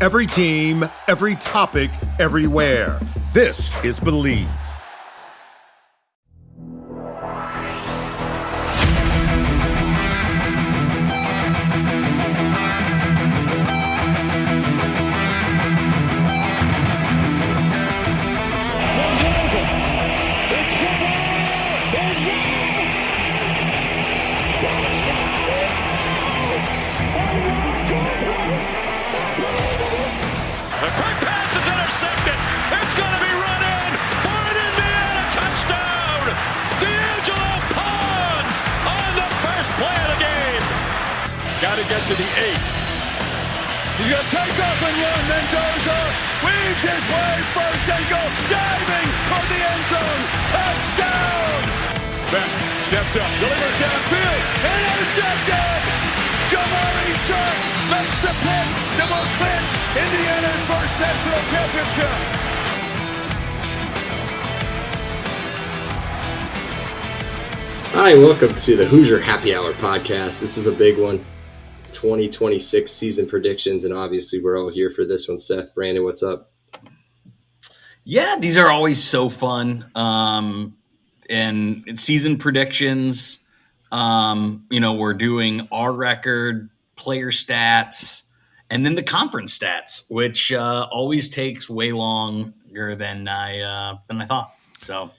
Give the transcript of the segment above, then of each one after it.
Every team, every topic, everywhere. This is Believe. Get to the 8. He's going to take off and run. Mendoza weaves his way first and goal, diving toward the end zone. Touchdown! Beck steps up, delivers downfield, intercepted! Jamari Sharp makes the pick that will clinch Indiana's first national championship. Hi, welcome to the Hoosier Happy Hour podcast. This is a big one. 2026 season predictions, and obviously we're all here for this one. Seth, Brandon, what's up? Yeah, these are always so fun. And season predictions, we're doing our record, player stats, and then the conference stats, which always takes way longer than I thought. So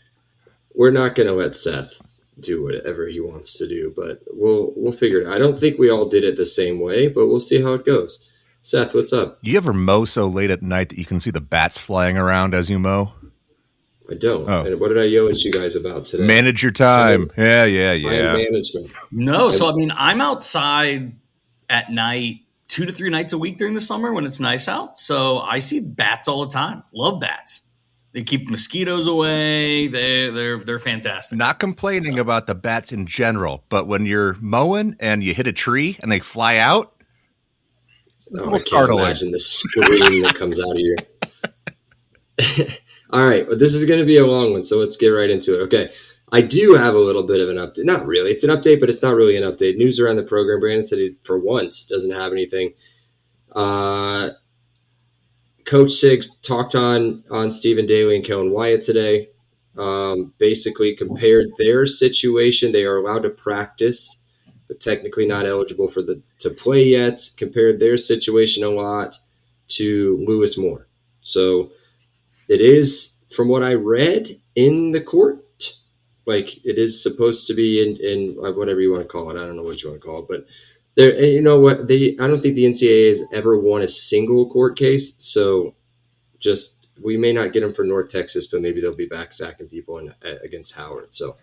we're not going to let Seth do whatever he wants to do, but we'll figure it out. I don't think we all did it the same way, but we'll see how it goes. Seth, what's up? Do you ever mow so late at night that you can see the bats flying around as you mow? I don't. Oh. And what did I yell at you guys about today? Manage your time. Yeah. Time management. No, so I'm outside at night 2 to 3 nights a week during the summer when it's nice out. So I see bats all the time. Love bats. They keep mosquitoes away. They're fantastic. Not complaining about the bats in general, but when you're mowing and you hit a tree and they fly out, it's a little startling. I can't imagine the scream that comes out of you. All right, well, this is going to be a long one, so let's get right into it. Okay, I do have a little bit of an update. Not really. It's an update, but it's not really an update. News around the program. Brandon said he, for once, doesn't have anything. Coach Sig talked on Stephen Daly and Kellen Wyatt today. Basically compared their situation. They are allowed to practice, but technically not eligible to play yet. Compared their situation a lot to Lewis Moore. So it is, from what I read, in the court. Like, it is supposed to be in whatever you want to call it. I don't know what you want to call it, but there, you know what? I don't think the NCAA has ever won a single court case. So we may not get them for North Texas, but maybe they'll be back sacking people against Howard. So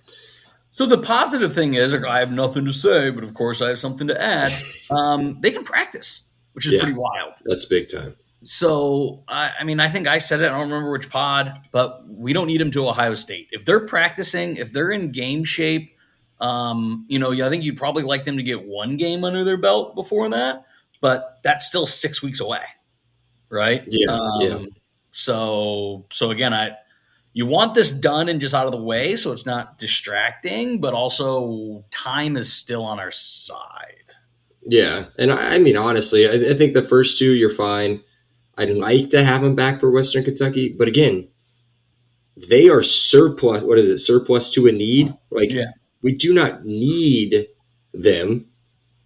the positive thing is, I have nothing to say, but of course I have something to add. They can practice, which is pretty wild. That's big time. So, I think I said it, I don't remember which pod, but we don't need them to Ohio State. If they're practicing, if they're in game shape, I think you'd probably like them to get one game under their belt before that, but that's still 6 weeks away, right? Yeah. So again, you want this done and just out of the way so it's not distracting, but also time is still on our side. Yeah, and I mean, honestly, I think the first two, you're fine. I'd like to have them back for Western Kentucky, but again, they are surplus. What is it? Surplus to a need? We do not need them,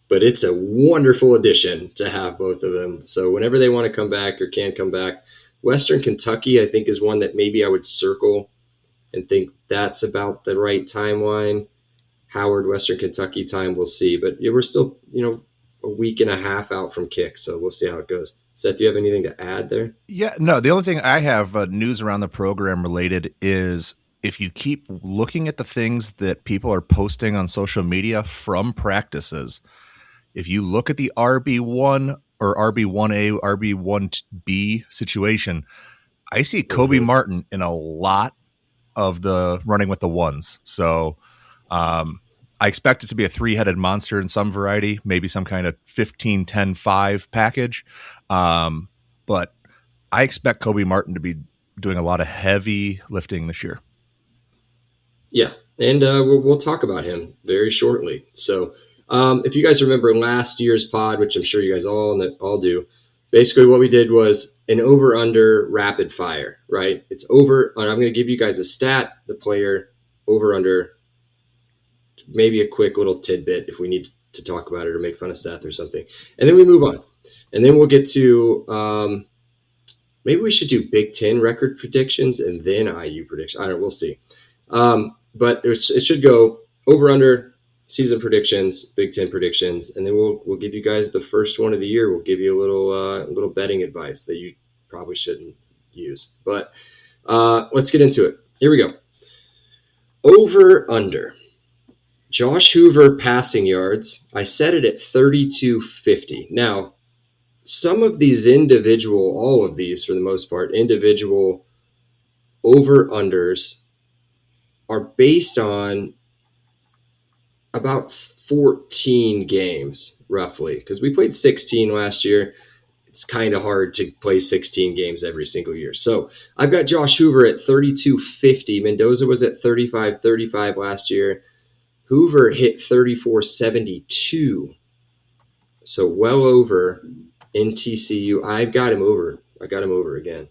but it's a wonderful addition to have both of them. So whenever they want to come back or can come back, Western Kentucky, I think, is one that maybe I would circle and think that's about the right timeline. Howard, Western Kentucky time, we'll see. But we're still, a week and a half out from kick, so we'll see how it goes. Seth, do you have anything to add there? Yeah, no, the only thing I have news around the program related is if you keep looking at the things that people are posting on social media from practices, if you look at the RB1 or RB1A, RB1B situation, I see Kobe Martin in a lot of the running with the ones. So I expect it to be a three-headed monster in some variety, maybe some kind of 15-10-5 package. But I expect Kobe Martin to be doing a lot of heavy lifting this year. Yeah, and we'll talk about him very shortly. So if you guys remember last year's pod, which I'm sure you guys all do, Basically, what we did was an over-under rapid fire, right? It's over, and I'm going to give you guys a stat, the player, over-under, maybe a quick little tidbit if we need to talk about it or make fun of Seth or something. And then we move on. And then we'll get to maybe we should do Big Ten record predictions and then IU predictions. I don't know. We'll see. But it should go over-under, season predictions, Big Ten predictions, and then we'll give you guys the first one of the year. We'll give you a little betting advice that you probably shouldn't use. But let's get into it. Here we go. Over under. Josh Hoover passing yards. I set it at 3250. Now, some of these all of these for the most part, individual over unders are based on about 14 games, roughly, because we played 16 last year. It's kind of hard to play 16 games every single year. So I've got Josh Hoover at 3250. Mendoza was at 3535 last year. Hoover hit 3472. So well over in TCU. I've got him over. I got him over again.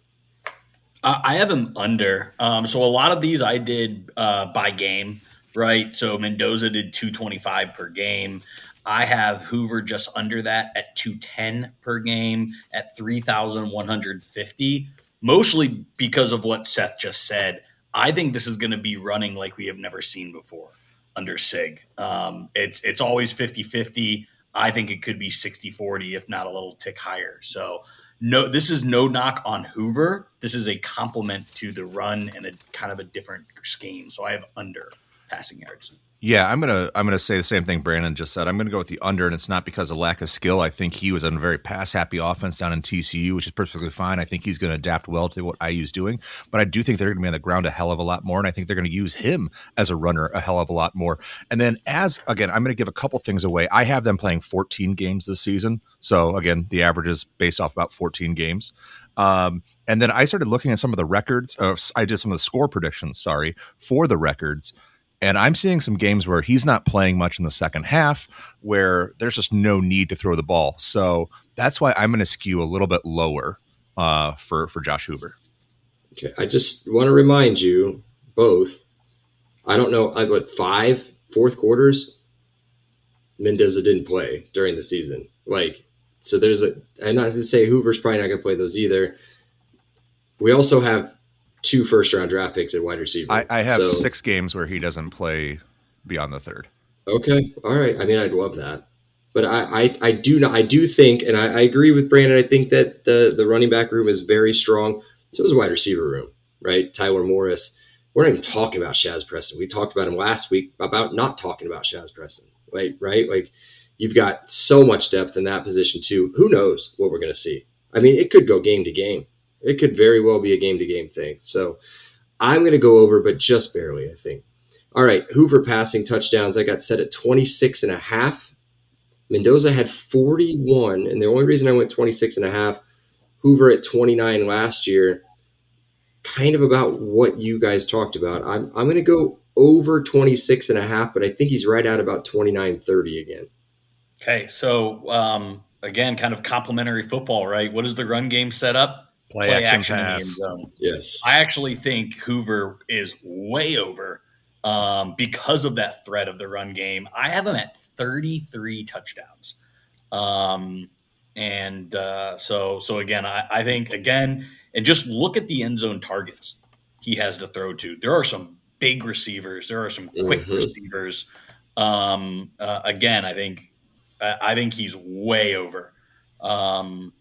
I have him under. So a lot of these I did by game, right? So Mendoza did 225 per game. I have Hoover just under that at 210 per game at 3,150, mostly because of what Seth just said. I think this is going to be running like we have never seen before under Sig. It's always 50-50. I think it could be 60-40, if not a little tick higher. So no, this is no knock on Hoover. This is a compliment to the run and a kind of a different scheme. So I have under passing yards. Yeah, I'm gonna say the same thing Brandon just said. I'm gonna go with the under, and it's not because of lack of skill. I think he was on a very pass happy offense down in TCU, which is perfectly fine. I think he's going to adapt well to what IU's doing, but I do think they're going to be on the ground a hell of a lot more, and I think they're going to use him as a runner a hell of a lot more. And then I'm going to give a couple things away. I have them playing 14 games this season, so again, the average is based off about 14 games. And then I started looking at some of the records. I did some of the score predictions, for the records. And I'm seeing some games where he's not playing much in the second half, where there's just no need to throw the ball. So that's why I'm going to skew a little bit lower for Josh Hoover. Okay, I just want to remind you both. I don't know. Fourth quarters, Mendoza didn't play during the season. So I'm not to say Hoover's probably not going to play those either. We also have 2 first-round draft picks at wide receiver. I have 6 games where he doesn't play beyond the third. Okay, all right. I mean, I'd love that, but I do think, and I agree with Brandon. I think that the running back room is very strong. So is the wide receiver room, right? Tyler Morris. We're not even talking about Shaz Preston. We talked about him last week about not talking about Shaz Preston, right? Like you've got so much depth in that position too. Who knows what we're going to see? I mean, it could go game to game. It could very well be a game-to-game thing. So I'm going to go over, but just barely, I think. All right, Hoover passing touchdowns. I got set at 26.5. Mendoza had 41, and the only reason I went 26.5, Hoover at 29 last year, kind of about what you guys talked about. I'm going to go over 26.5, but I think he's right at about 29-30 again. Okay, so again, kind of complimentary football, right? What is the run game set up? Play action in the end zone. Yes. I actually think Hoover is way over because of that threat of the run game. I have him at 33 touchdowns. So again, I think, again, and just look at the end zone targets he has to throw to. There are some big receivers. There are some quick receivers. Again, I think he's way over the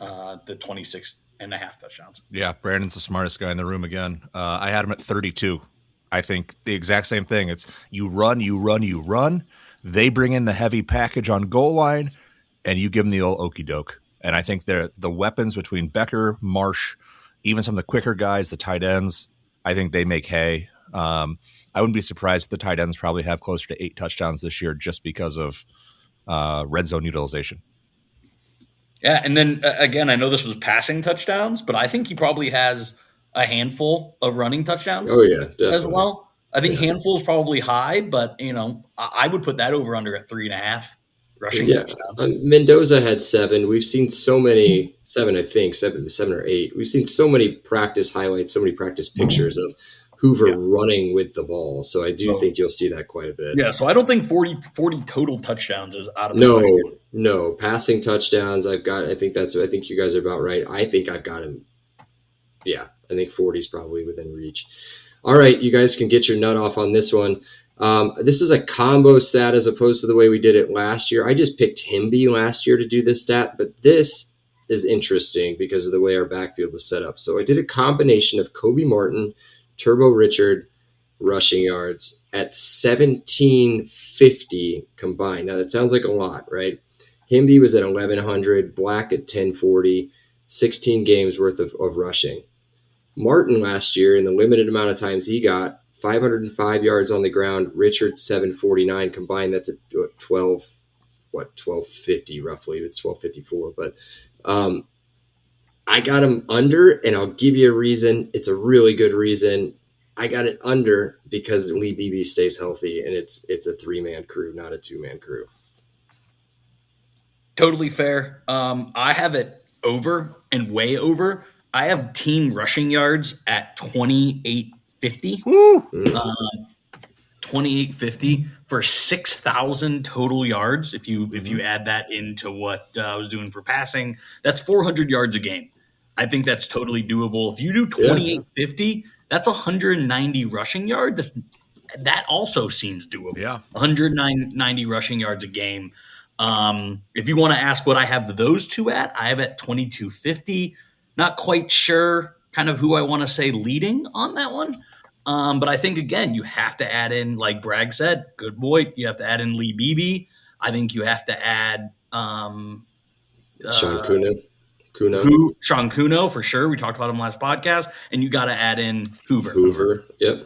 26.5 touchdowns. Yeah, Brandon's the smartest guy in the room again. I had him at 32. I think the exact same thing. It's you run. They bring in the heavy package on goal line, and you give them the old okie doke. And I think the weapons between Becker, Marsh, even some of the quicker guys, the tight ends, I think they make hay. I wouldn't be surprised if the tight ends probably have closer to 8 touchdowns this year just because of red zone utilization. Yeah, and then again, I know this was passing touchdowns, but I think he probably has a handful of running touchdowns. Oh yeah, definitely. As well. I think handful is probably high, but I would put that over under at 3.5. rushing Yeah, touchdowns. Mendoza had 7. We've seen so many 7, I think 7 or 8. We've seen so many practice highlights, so many practice pictures of Hoover Yeah. running with the ball. So I do So, think you'll see that quite a bit. yeah, so I don't think 40 total touchdowns is out of the No, question. no passing touchdowns. I think you guys are about right. I think I've got him. Yeah, I think 40 is probably within reach. All right, you guys can get your nut off on this one. This is a combo stat as opposed to the way we did it last year. I just picked Himby last year to do this stat, but this is interesting because of the way our backfield is set up. So I did a combination of Kobe Martin, Turbo Richard rushing yards at 1750 combined. Now that sounds like a lot, right? Himby was at 1100, Black at 1040, 16 games worth of rushing. Martin last year, in the limited amount of times he got, 505 yards on the ground. Richard 749 combined. That's a 1250 roughly. It's 1254. But I got him under, and I'll give you a reason. It's a really good reason. I got it under because Lee Beebe stays healthy, and it's a 3-man crew, not a 2-man crew. Totally fair. I have it over and way over. I have team rushing yards at 2850. 2850 for 6,000 total yards. If you add that into what I was doing for passing, that's 400 yards a game. I think that's totally doable. If you do 2850, that's 190 rushing yards. That also seems doable. Yeah. 190 rushing yards a game. If you want to ask what I have those two at, I have at 2250. Not quite sure kind of who I want to say leading on that one. But I think, again, you have to add in, like Bragg said, good boy, you have to add in Lee Beebe. I think you have to add Sean Kuno. Sean Kuno, for sure. We talked about him last podcast. And you got to add in Hoover, yep.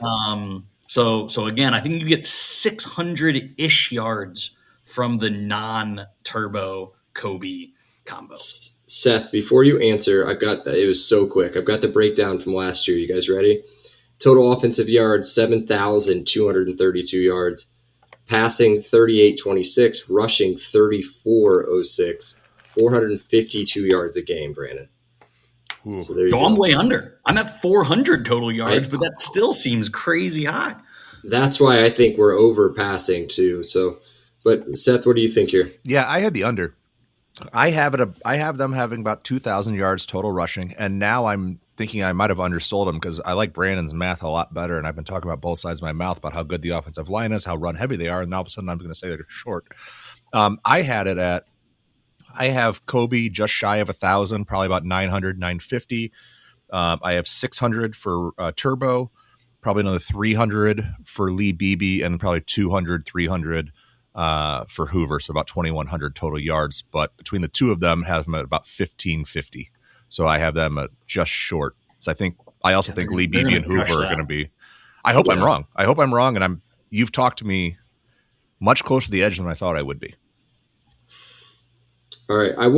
So again, I think you get 600-ish yards from the non-Turbo Kobe combo. Seth, before you answer, it was so quick. I've got the breakdown from last year. You guys ready? Total offensive yards, 7,232 yards. Passing, 3,826. Rushing, 3,406. 452 yards a game, Brandon. So I'm way under. I'm at 400 total yards, but that still seems crazy high. That's why I think we're over passing too. So, but Seth, what do you think here? Yeah, I had the under. I have them having about 2,000 yards total rushing, and now I'm thinking I might have undersold them because I like Brandon's math a lot better, and I've been talking about both sides of my mouth about how good the offensive line is, how run heavy they are, and all of a sudden I'm going to say they're short. I have Kobe just shy of 1,000, probably about 900, 950. I have 600 for Turbo, probably another 300 for Lee Beebe, and probably 200, 300 for Hoover, so about 2,100 total yards. But between the two of them, have them at about 1,550. So I have them just short. So I also think Lee Beebe and Hoover are going to be. I hope I'm wrong. I hope I'm wrong, and you've talked to me much closer to the edge than I thought I would be. All right, I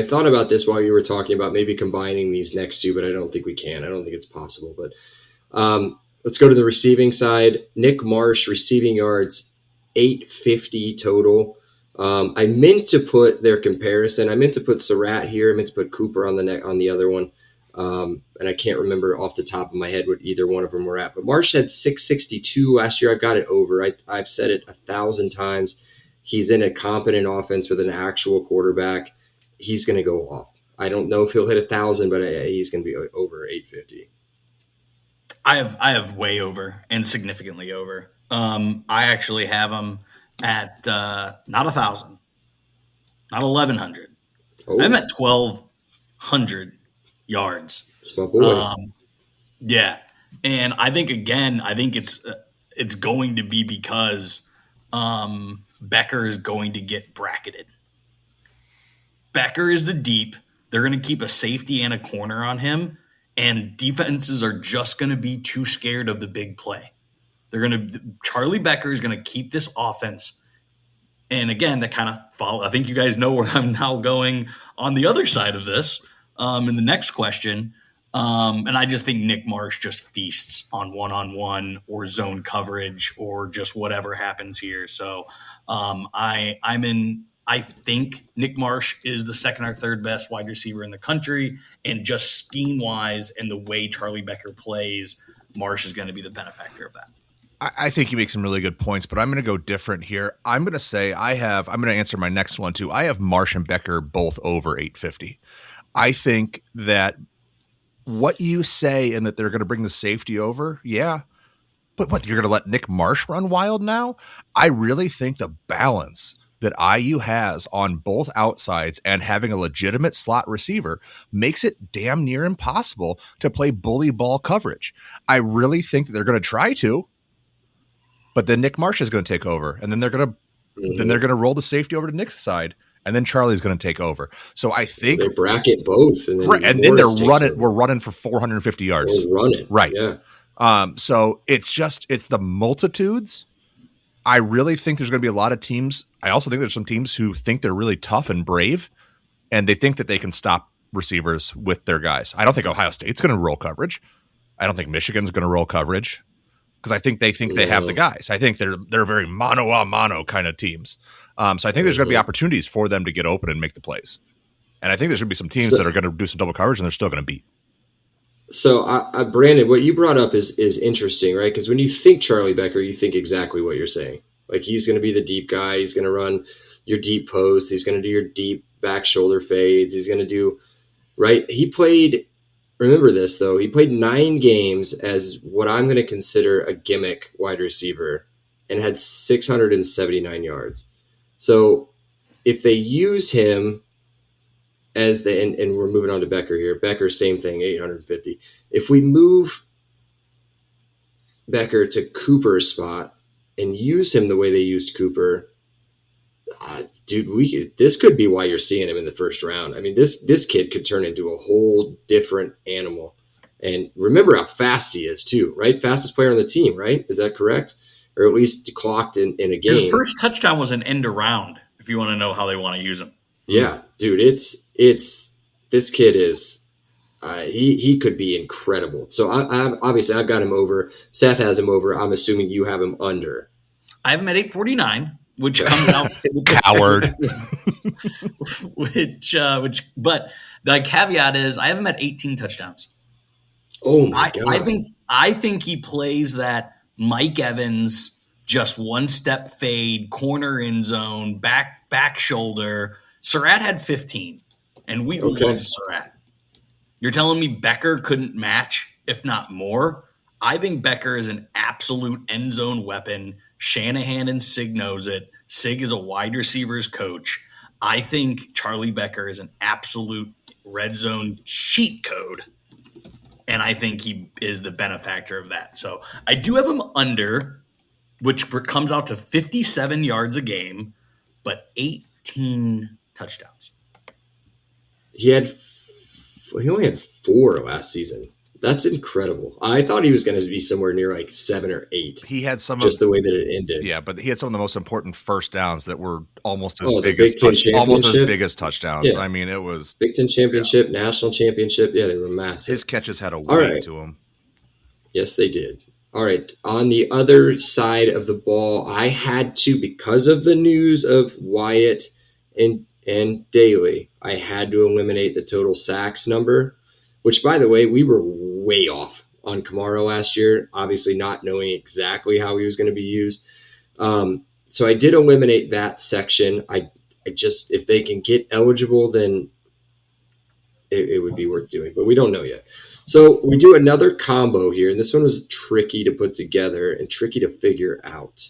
thought about this while you were talking about maybe combining these next two, but I don't think we can. I don't think it's possible. But let's go to the receiving side. Nick Marsh, receiving yards, 850 total. I meant to put their comparison. I meant to put Surratt here. I meant to put Cooper on the other one. And I can't remember off the top of my head what either one of them were at. But Marsh had 662 last year. I've got it over. I've said it 1,000 times. He's in a competent offense with an actual quarterback. He's going to go off. I don't know if he'll hit 1,000, but he's going to be over 850. I have way over and significantly over. I actually have him at not 1,000, not 1,100. I'm at 1,200 yards. Small boy. Yeah, and I think it's going to be because Becker is going to get bracketed. Becker is the deep. They're going to keep a safety and a corner on him, and defenses are just going to be too scared of the big play. Charlie Becker is going to keep this offense. And again, that kind of follow. I think you guys know where I'm now going on the other side of this. In the next question, And I just think Nick Marsh just feasts on one-on-one or zone coverage or just whatever happens here. So I think Nick Marsh is the second or third best wide receiver in the country, and just scheme wise and the way Charlie Becker plays, Marsh is going to be the benefactor of that. I think you make some really good points, but I'm going to go different here. I'm going to say I'm going to answer my next one too. I have Marsh and Becker both over 850. I think that what you say and that they're going to bring the safety over, yeah. But what, you're going to let Nick Marsh run wild now? I really think the balance that IU has on both outsides and having a legitimate slot receiver makes it damn near impossible to play bully ball coverage. I really think that they're going to try to, but then Nick Marsh is going to take over, and then they're going to roll the safety over to Nick's side, and then Charlie's going to take over. So I think they bracket both, and then we're running for 450 yards. We're running, right? Yeah. So it's the multitudes. I really think there's going to be a lot of teams. I also think there's some teams who think they're really tough and brave, and they think that they can stop receivers with their guys. I don't think Ohio State's going to roll coverage. I don't think Michigan's going to roll coverage because I think they have the guys. I think they're very mano a mano kind of teams. So I think there's going to be opportunities for them to get open and make the plays. And I think there's going to be some teams that are going to do some double coverage and they're still going to beat. So, Brandon, what you brought up is interesting, right? Because when you think Charlie Becker, you think exactly what you're saying. Like, he's going to be the deep guy. He's going to run your deep posts. He's going to do your deep back shoulder fades. He's going to do, right? Remember this, though. He played 9 games as what I'm going to consider a gimmick wide receiver and had 679 yards. So if they use him as and we're moving on to Becker here. Becker, same thing, 850. If we move Becker to Cooper's spot and use him the way they used Cooper, dude, this could be why you're seeing him in the first round. I mean, this kid could turn into a whole different animal. And remember how fast he is too, right? Fastest player on the team, right? Is that correct? Or at least clocked in a game. His first touchdown was an end around, if you want to know how they want to use him. Yeah, dude, it's this kid is he could be incredible. So obviously I've got him over. Seth has him over. I'm assuming you have him under. I have him at 849, which comes out coward. But the caveat is I have him at 18 touchdowns. Oh my God! I think he plays that Mike Evans just one step fade, corner end zone, back shoulder. Surratt had 15, and we love Surratt. You're telling me Becker couldn't match, if not more? I think Becker is an absolute end zone weapon. Shanahan and Sig knows it. Sig is a wide receivers coach. I think Charlie Becker is an absolute red zone cheat code, and I think he is the benefactor of that. So I do have him under, which comes out to 57 yards a game, but 18 touchdowns. He only had 4 last season. That's incredible. I thought he was going to be somewhere near like 7 or 8. He had some just the way that it ended. Yeah, but he had some of the most important first downs that were almost as big as touchdowns. Yeah. I mean, it was Big Ten championship, national championship. Yeah, they were massive. His catches had a weight to them. Yes, they did. All right. On the other side of the ball, I had to, because of the news of Wyatt and Daly, I had to eliminate the total sacks number, which, by the way, we were way off on Kamara last year, obviously not knowing exactly how he was going to be used. So I did eliminate that section. I just, if they can get eligible, then it would be worth doing, but we don't know yet. So we do another combo here, and this one was tricky to put together and tricky to figure out.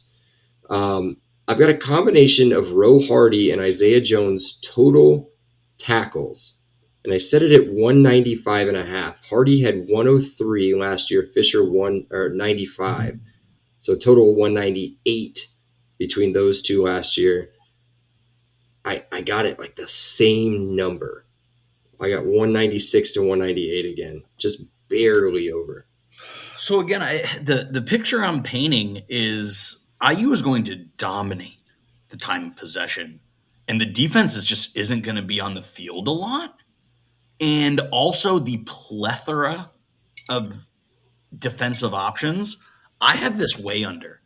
I've got a combination of Roe Hardy and Isaiah Jones total tackles, and I set it at 195.5. Hardy had 103 last year. Fisher 95, so a total of 198 between those two last year. I got it like the same number. I got 196 to 198 again, just barely over. So again, the picture I'm painting is IU is going to dominate the time of possession, and the defense just isn't going to be on the field a lot. and also the plethora of defensive options, I have this way under.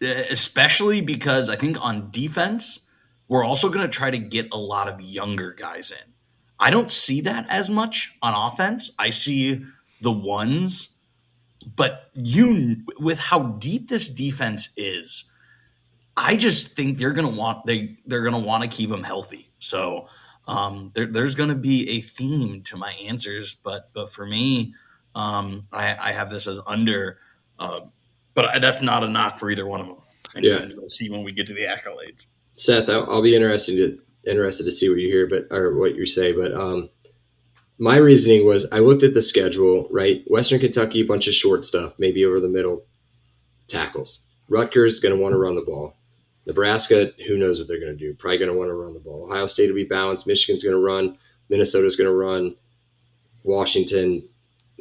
Especially because I think on defense, we're also going to try to get a lot of younger guys in. I don't see that as much on offense. I see the ones, but with how deep this defense is, I just think they're going to want to keep them healthy. So there's going to be a theme to my answers, but for me, I have this as under, but that's not a knock for either one of them. And we'll see when we get to the accolades. Seth, I'll be interested to see what you hear, or what you say. But my reasoning was I looked at the schedule. Right, Western Kentucky, bunch of short stuff, maybe over the middle tackles. Rutgers going to want to run the ball. Nebraska, who knows what they're going to do? Probably going to want to run the ball. Ohio State will be balanced. Michigan's going to run. Minnesota's going to run. Washington,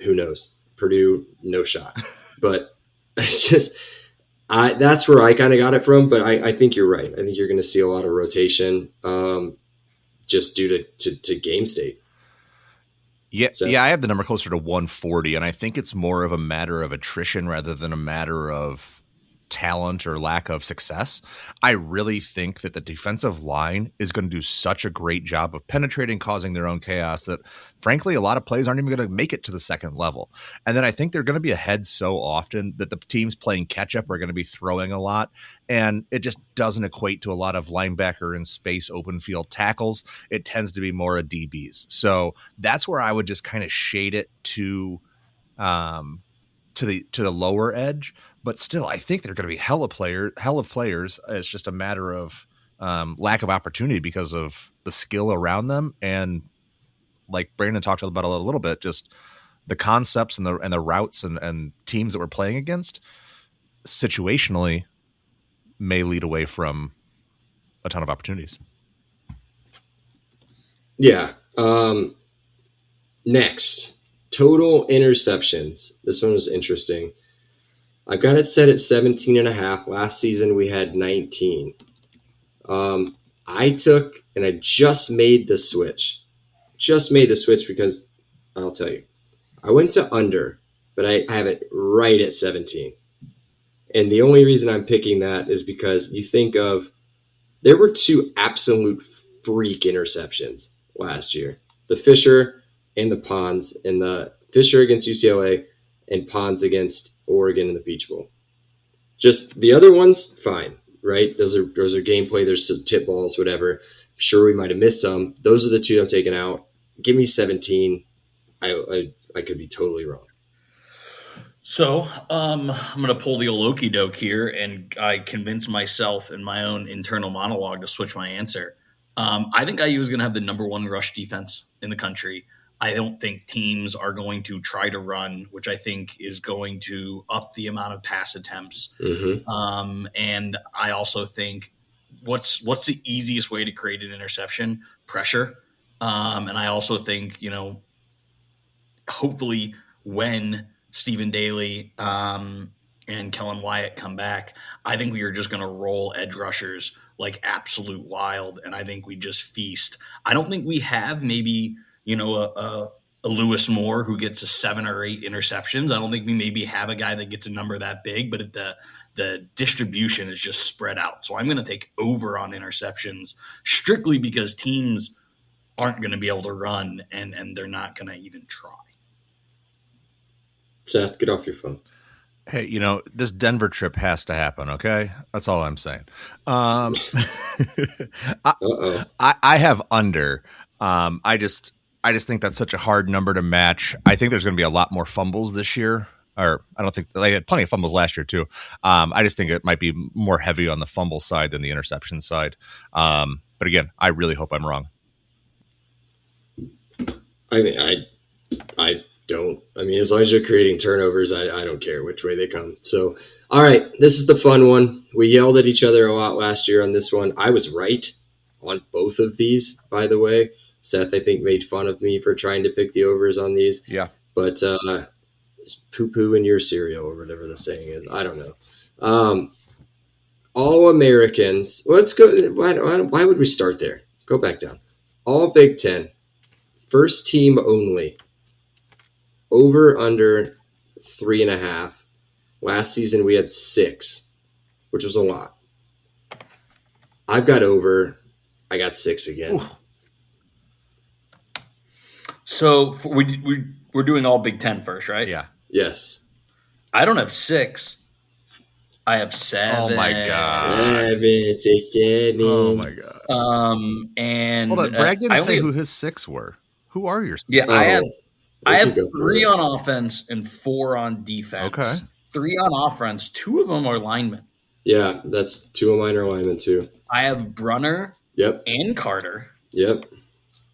who knows? Purdue, no shot. But it's just that's where I kind of got it from. But I think you're right. I think you're going to see a lot of rotation just due to game state. Yeah, I have the number closer to 140, and I think it's more of a matter of attrition rather than a matter of talent or lack of success. I really think that the defensive line is going to do such a great job of penetrating, causing their own chaos that, frankly, a lot of plays aren't even going to make it to the second level. And then I think they're going to be ahead so often that the teams playing catch up are going to be throwing a lot. And it just doesn't equate to a lot of linebacker in space open field tackles. It tends to be more a DBs. So that's where I would just kind of shade it to the lower edge. But still, I think they're going to be hell of players. It's just a matter of lack of opportunity because of the skill around them. And like Brandon talked about a little bit, just the concepts and the routes and teams that we're playing against situationally may lead away from a ton of opportunities. Yeah. Next, total interceptions. This one was interesting. I've got it set at 17.5. Last season we had 19. I just made the switch. Because I'll tell you, I went to under, but I have it right at 17. And the only reason I'm picking that is because you think of, there were two absolute freak interceptions last year. The Fisher and the Pons, and the Fisher against UCLA and Pons against Oregon in the Peach Bowl. Just the other ones, fine, right? Those are gameplay. There's some tip balls, whatever. I'm sure we might have missed some. Those are the two I'm taking out. Give me 17. I could be totally wrong. So I'm going to pull the Oloki doke here, and I convince myself in my own internal monologue to switch my answer. I think IU is going to have the number one rush defense in the country. I don't think teams are going to try to run, which I think is going to up the amount of pass attempts. Mm-hmm. And I also think what's the easiest way to create an interception? Pressure. And I also think, hopefully when Stephen Daly and Kellen Wyatt come back, I think we are just going to roll edge rushers like absolute wild, and I think we just feast. I don't think we have maybe – a Lewis Moore who gets a 7 or 8 interceptions. I don't think we maybe have a guy that gets a number that big, but the distribution is just spread out. So I'm going to take over on interceptions strictly because teams aren't going to be able to run and they're not going to even try. Seth, get off your phone. Hey, this Denver trip has to happen, okay? That's all I'm saying. I have under. I just think that's such a hard number to match. I think there's going to be a lot more fumbles this year. Or I don't think they had plenty of fumbles last year too. I just think it might be more heavy on the fumble side than the interception side. But again, I really hope I'm wrong. I mean, I don't. I mean, as long as you're creating turnovers, I don't care which way they come. So, all right, this is the fun one. We yelled at each other a lot last year on this one. I was right on both of these, by the way. Seth, I think, made fun of me for trying to pick the overs on these. Yeah. But poo-poo in your cereal or whatever the saying is. I don't know. All Americans. Let's go. Why would we start there? Go back down. All Big Ten. First team only. Over under 3.5. Last season we had 6, which was a lot. I've got over. I got 6 again. Ooh. So we're doing all Big Ten first, right? Yeah. Yes. I don't have 6. I have 7. Oh my god. 7. Oh my god. And Hold on, Bragg didn't I say only- who his 6 were. Who are your 6? Yeah, Oh, I have we can go for 3 it. on offense and 4 on defense. Okay. 3 on offense. 2 of them are linemen. Yeah, that's 2 of mine are linemen too. I have Brunner Yep. and Carter, Yep.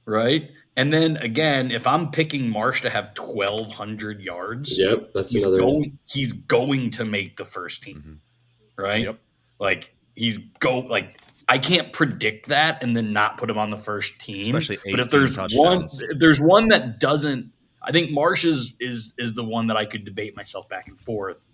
right? And then again, if I'm picking Marsh to have 1,200 yards, Yep. That's he's another. he's going to make the first team, right? Yep. Like I can't predict that and then not put him on the first team. Especially but if 18 there's touchdowns. one that doesn't, I think Marsh is the one that I could debate myself back and forth.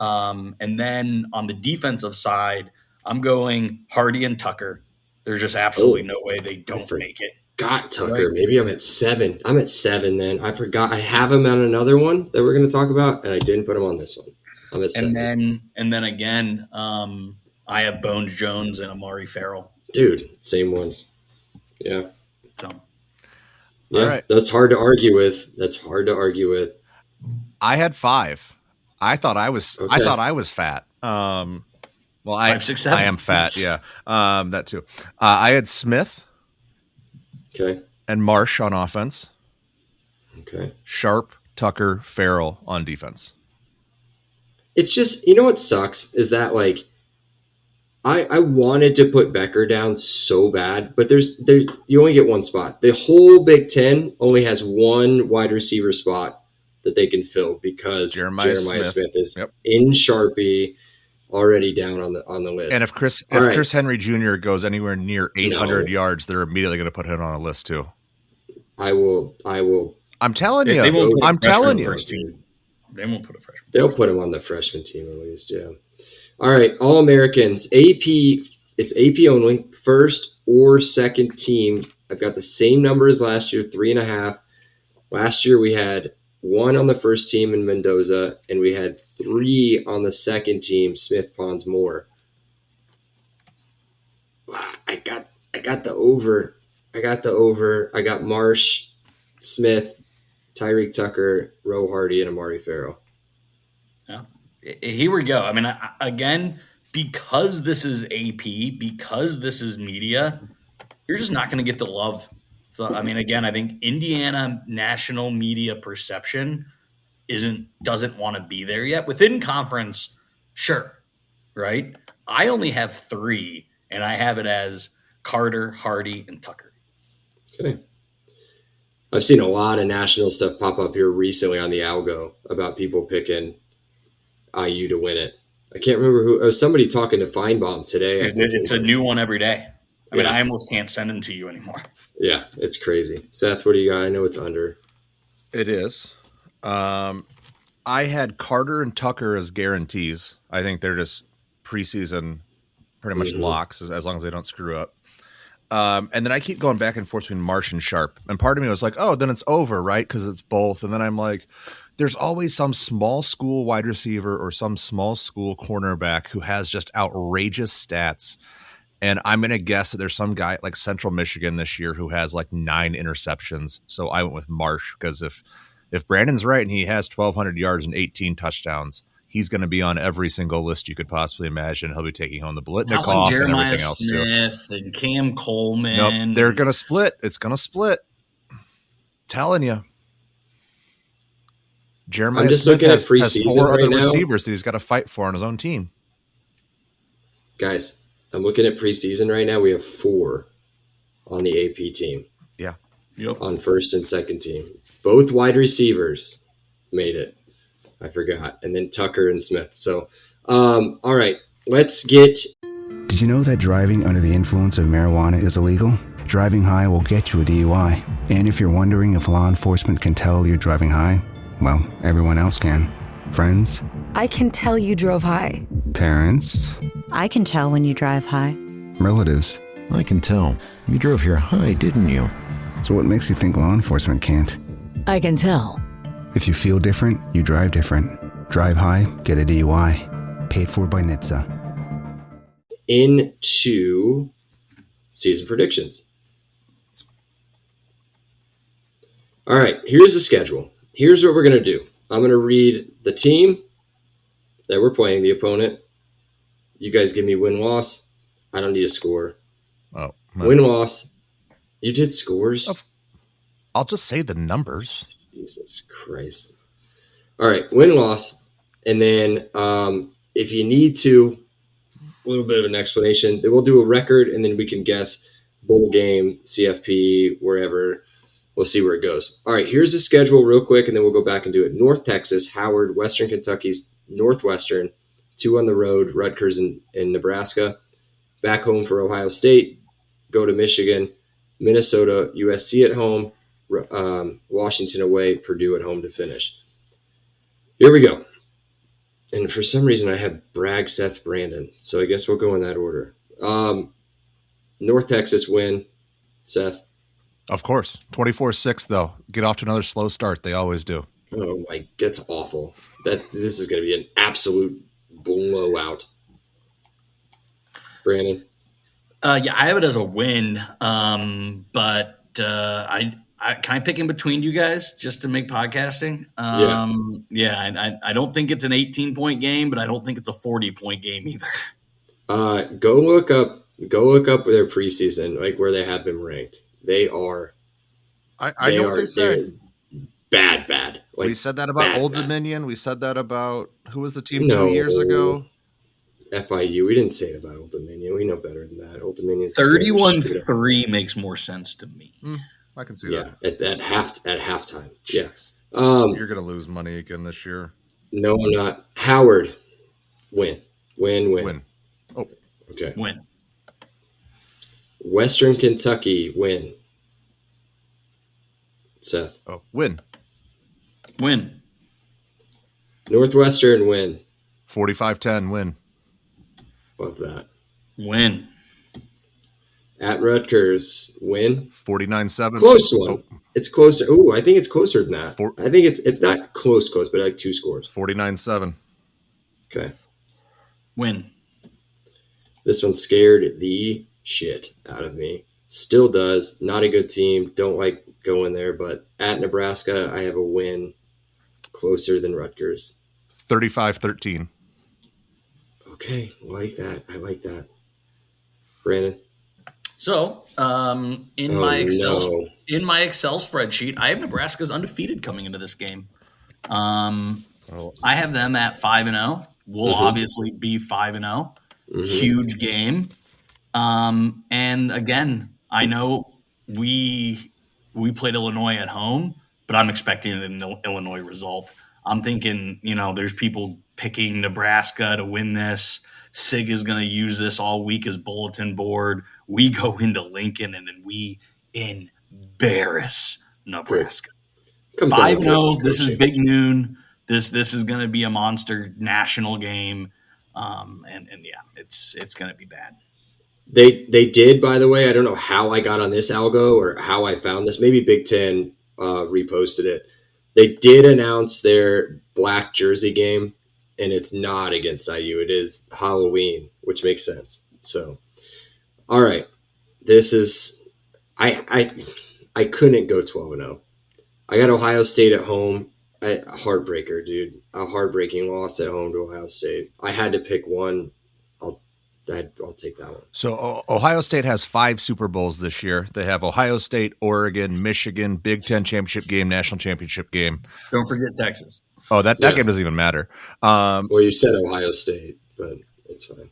And then on the defensive side, I'm going Hardy and Tucker. There's just absolutely no way they don't make it. Got Tucker. Right. Maybe I'm at 7. I'm at 7 then. I forgot. I have him on another one that we're going to talk about, and I didn't put him on this one. I'm at 7. And then again, I have Bones Jones and Amari Farrell. Dude, same ones. Yeah. So Yeah. All right. That's hard to argue with. I had 5. I thought I was fat. Well, 5, 6, 7. I am fat. Yeah. That too. I had Smith Okay. and Marsh on offense. Okay. Sharp, Tucker, Farrell on defense. It's just, what sucks is that, like, I wanted to put Becker down so bad, but there's you only get one spot. The whole Big Ten only has one wide receiver spot that they can fill because Jeremiah Smith is in Sharpie, already down on the list. And if Chris Henry Jr. goes anywhere near 800 yards, they're immediately going to put him on a list too. I will. I'm telling you. They won't put I'm telling you. First team. They won't put a freshman. They'll put him on the freshman team at least. Yeah. All right, All Americans, AP. It's AP only, first or second team. I've got the same number as last year, 3.5. Last year we had 1 on the first team in Mendoza, and we had 3 on the second team, Smith, Pons, Moore. I got the over. I got Marsh, Smith, Tyreek Tucker, Roe Hardy, and Amari Farrell. Yeah. Here we go. I mean, again, because this is AP, because this is media, you're just not going to get the love. So, I mean, again, I think Indiana national media perception doesn't want to be there yet. Within conference, sure, right? I only have 3, and I have it as Carter, Hardy, and Tucker. Okay. I've seen a lot of national stuff pop up here recently on the algo about people picking IU to win it. I can't remember who. Was somebody talking to Feinbaum today. It's a new one every day. I mean, I almost can't send them to you anymore. Yeah, it's crazy. Seth, what do you got? I know it's under. It is. I had Carter and Tucker as guarantees. I think they're just preseason pretty much locks as long as they don't screw up. And then I keep going back and forth between Marsh and Sharp. And part of me was like, oh, then it's over, right? Because it's both. And then I'm like, there's always some small school wide receiver or some small school cornerback who has just outrageous stats. And I'm going to guess that there's some guy like Central Michigan this year who has like 9 interceptions. So I went with Marsh because if Brandon's right and he has 1,200 yards and 18 touchdowns, he's going to be on every single list you could possibly imagine. He'll be taking home the Blitnikoff and everything else too. Jeremiah Smith and Cam Coleman. Nope, they're going to split. It's going to split. Telling you. Jeremiah Smith has 4 other receivers that he's got to fight for on his own team. Guys, I'm looking at preseason right now. We have 4 on the AP team. Yeah. Yep. On first and second team. Both wide receivers made it. I forgot. And then Tucker and Smith. So, all right, let's get. Did you know that driving under the influence of marijuana is illegal? Driving high will get you a DUI. And if you're wondering if law enforcement can tell you're driving high, well, everyone else can. Friends? I can tell you drove high. Parents? I can tell when you drive high. Relatives? I can tell. You drove here high, didn't you? So what makes you think law enforcement can't? I can tell. If you feel different, you drive different. Drive high, get a DUI. Paid for by NHTSA. Into season predictions. All right, here's the schedule. Here's what we're going to do. I'm going to read the team that we're playing, the opponent. You guys give me win-loss. I don't need a score. Oh, win-loss. You did scores? I'll just say the numbers. Jesus Christ. All right, win-loss. And then if you need to, a little bit of an explanation. Then we'll do a record, and then we can guess bowl game, CFP, wherever. We'll see where it goes. All right, here's the schedule real quick, and then we'll go back and do it. North Texas, Howard, Western Kentucky's Northwestern, 2 on the road, Rutgers and Nebraska. Back home for Ohio State, go to Michigan, Minnesota, USC at home, Washington away, Purdue at home to finish. Here we go. And for some reason, I have Bragg, Seth, Brandon. So I guess we'll go in that order. North Texas win, Seth. Of course. 24-6, though. Get off to another slow start. They always do. Oh, my, that's awful. This is going to be an absolute blowout. Brandon? Yeah, I have it as a win, but can I pick in between you guys just to make podcasting? Yeah, I don't think it's an 18-point game, but I don't think it's a 40-point game either. Go look up their preseason, like where they have them ranked. They are. I know what they say. Bad. Like, we said that about Old Dominion. We said that about who was the team 2 years ago? FIU. We didn't say it about Old Dominion. We know better than that. Old Dominion 31-3 makes more sense to me. I can see that. At halftime. Yes. You're going to lose money again this year. No, I'm not. Howard, win. Oh, okay. Win. Western Kentucky, win. Seth. Oh, win. Northwestern, win. 45-10, win. Love that. Win. At Rutgers, win. 49-7. Close one. Oh. It's closer. I think it's closer than that. I think it's not close, but like 2 scores. 49-7. Okay. Win. This one scared the shit out of me. Still does. Not a good team. Don't like going there, but at Nebraska, I have a win closer than Rutgers. 35-13. Okay. I like that. Brandon? So, in my Excel spreadsheet, I have Nebraska's undefeated coming into this game. I have them at 5-0. We'll obviously be 5-0. Huge game. And again, I know we played Illinois at home, but I'm expecting an Illinois result. I'm thinking, there's people picking Nebraska to win this. SIG is going to use this all week as bulletin board. We go into Lincoln and then we embarrass Nebraska. 5-0. This is big noon. This is going to be a monster national game. And yeah, it's going to be bad. They did, by the way. I don't know how I got on this algo or how I found this. Maybe Big Ten reposted it. They did announce their black jersey game, and it's not against IU. It is Halloween, which makes sense. So, all right, this is I couldn't go 12-0. I got Ohio State at home. A heartbreaker, dude. A heartbreaking loss at home to Ohio State. I had to pick one. I'll take that one. So Ohio State has 5 Super Bowls this year. They have Ohio State, Oregon, Michigan, Big Ten championship game, national championship game. Don't forget Texas. Oh, that game doesn't even matter. Well, you said Ohio State, but it's fine.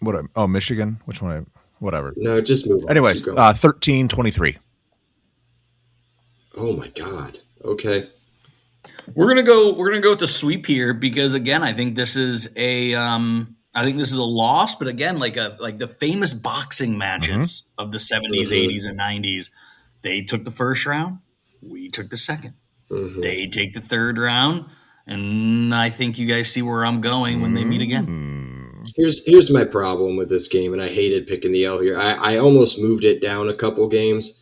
Michigan? Which one? Whatever. No, just move on. Anyways, 13-23. Oh my God. Okay. We're gonna go with the sweep here because again, I think this is a loss, but again, like the famous boxing matches of the 70s, 80s, and 90s, they took the first round, we took the second. They take the third round, and I think you guys see where I'm going when they meet again. Here's my problem with this game, and I hated picking the L here. I almost moved it down a couple games,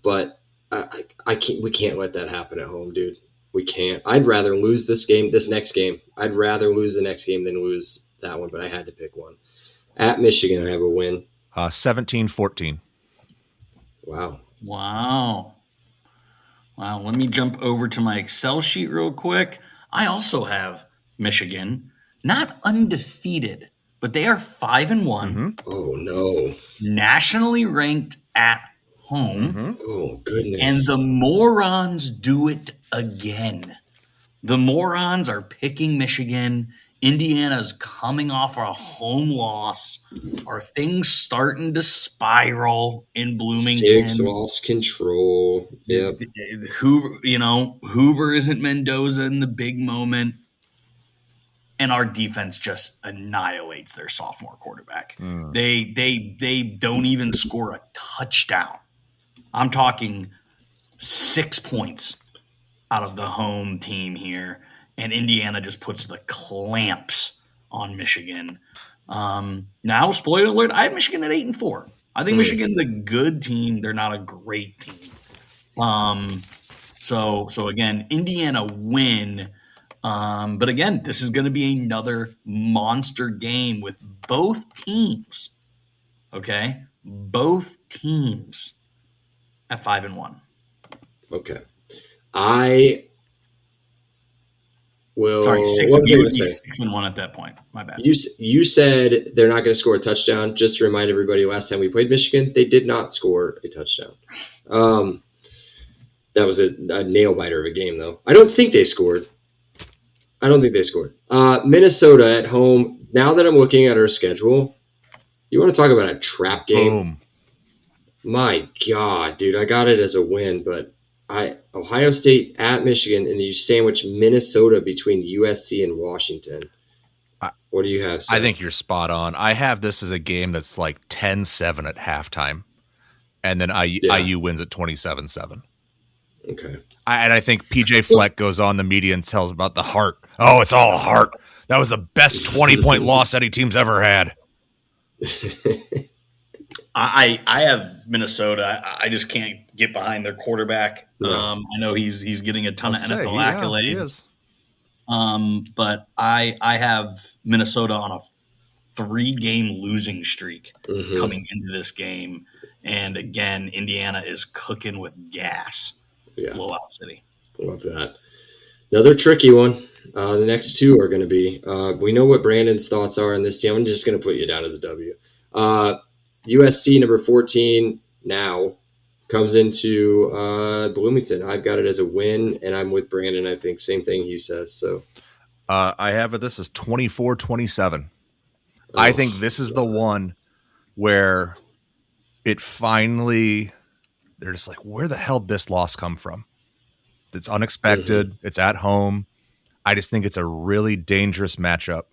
but I can't. We can't let that happen at home, dude. We can't. I'd rather lose this next game. I'd rather lose the next game than lose that one. But I had to pick one. At Michigan, I have a win. 17-14. Wow. Wow. Let me jump over to my Excel sheet real quick. I also have Michigan, not undefeated, but they are 5-1, Oh no. nationally ranked at home, Oh goodness. and the morons do it again. The morons are picking Michigan. Indiana's coming off a home loss. Are things starting to spiral in Bloomington? Six lost control. Yep. Hoover isn't Mendoza in the big moment, and our defense just annihilates their sophomore quarterback. They don't even score a touchdown. I'm talking 6 points out of the home team here, and Indiana just puts the clamps on Michigan. Now, spoiler alert, I have Michigan at 8-4. I think Michigan's a good team. They're not a great team. So again, Indiana win. But again, this is going to be another monster game with both teams. Okay, both teams at 5-1. Okay. I will. Sorry, what was I gonna say? 6-1 at that point. My bad. You said they're not going to score a touchdown. Just to remind everybody, last time we played Michigan, they did not score a touchdown. That was a nail biter of a game, though. I don't think they scored. Minnesota at home. Now that I'm looking at our schedule, you want to talk about a trap game? Boom. My God, dude, I got it as a win, but Ohio State at Michigan, and then you sandwich Minnesota between USC and Washington. What do you have, Seth? I think you're spot on. I have this as a game that's like 10-7 at halftime, and then IU wins at 27-7. Okay. And I think PJ Fleck goes on the media and tells about the heart. Oh, it's all heart. That was the best 20-point loss any team's ever had. I have Minnesota. I just can't get behind their quarterback. No. I know he's getting a ton of NFL Yeah, he accolades. is. But I have Minnesota on a 3-game losing streak coming into this game. And again, Indiana is cooking with gas. Yeah. Blowout city. Love that. Another tricky one. The next two are going to be, we know what Brandon's thoughts are on this team. I'm just going to put you down as a W. USC number 14 now comes into Bloomington. I've got it as a win, and I'm with Brandon. I think same thing he says. So I have it. This is 24-27. I think this is the one where it finally, they're just like, where the hell did this loss come from? It's unexpected. It's at home. I just think it's a really dangerous matchup.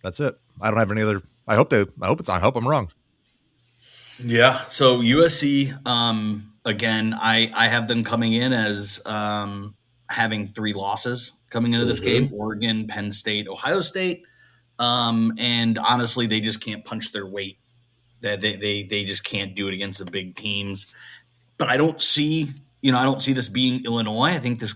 That's it. I don't have any other. I hope I'm wrong. Yeah. So USC, again, I have them coming in as having 3 losses coming into this game: Oregon, Penn State, Ohio State. And honestly, they just can't punch their weight. They just can't do it against the big teams. But I don't see this being Illinois. I think this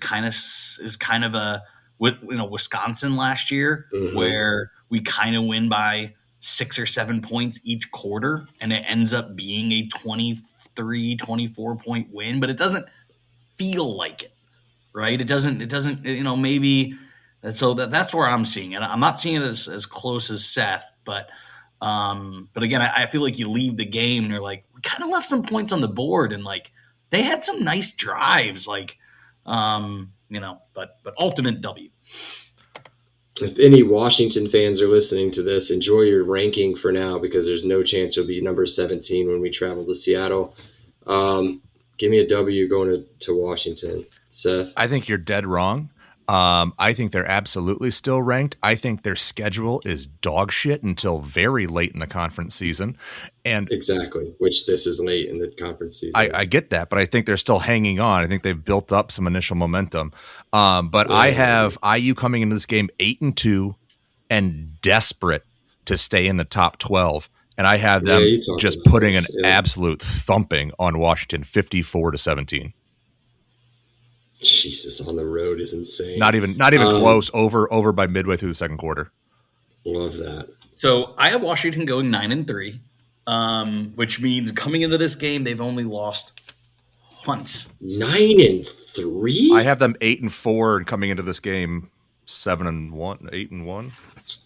is kind of a Wisconsin last year, where we kind of win by 6 or 7 points each quarter, and it ends up being a 23, 24 point win, but it doesn't feel like it, right? It doesn't, maybe. So that's where I'm seeing it. I'm not seeing it as close as Seth, but again, I feel like you leave the game and you're like, we kind of left some points on the board, and like they had some nice drives, but ultimate W. if any Washington fans are listening to this, enjoy your ranking for now, because there's no chance you'll be number 17 when we travel to Seattle. Give me a W going to Washington. Seth? I think you're dead wrong. I think they're absolutely still ranked. I think their schedule is dog shit until very late in the conference season. And Exactly, which this is late in the conference season. I get that, but I think they're still hanging on. I think they've built up some initial momentum. But I have IU coming into this game 8-2 and desperate to stay in the top 12. And I have them you talked just about putting this, an absolute thumping on Washington, 54-17. Jesus, on the road is insane. Not even close. Over by midway through the second quarter. Love that. So I have Washington going 9-3, which means coming into this game they've only lost once. 9-3. I have them 8-4, and coming into this game 7-1, 8-1.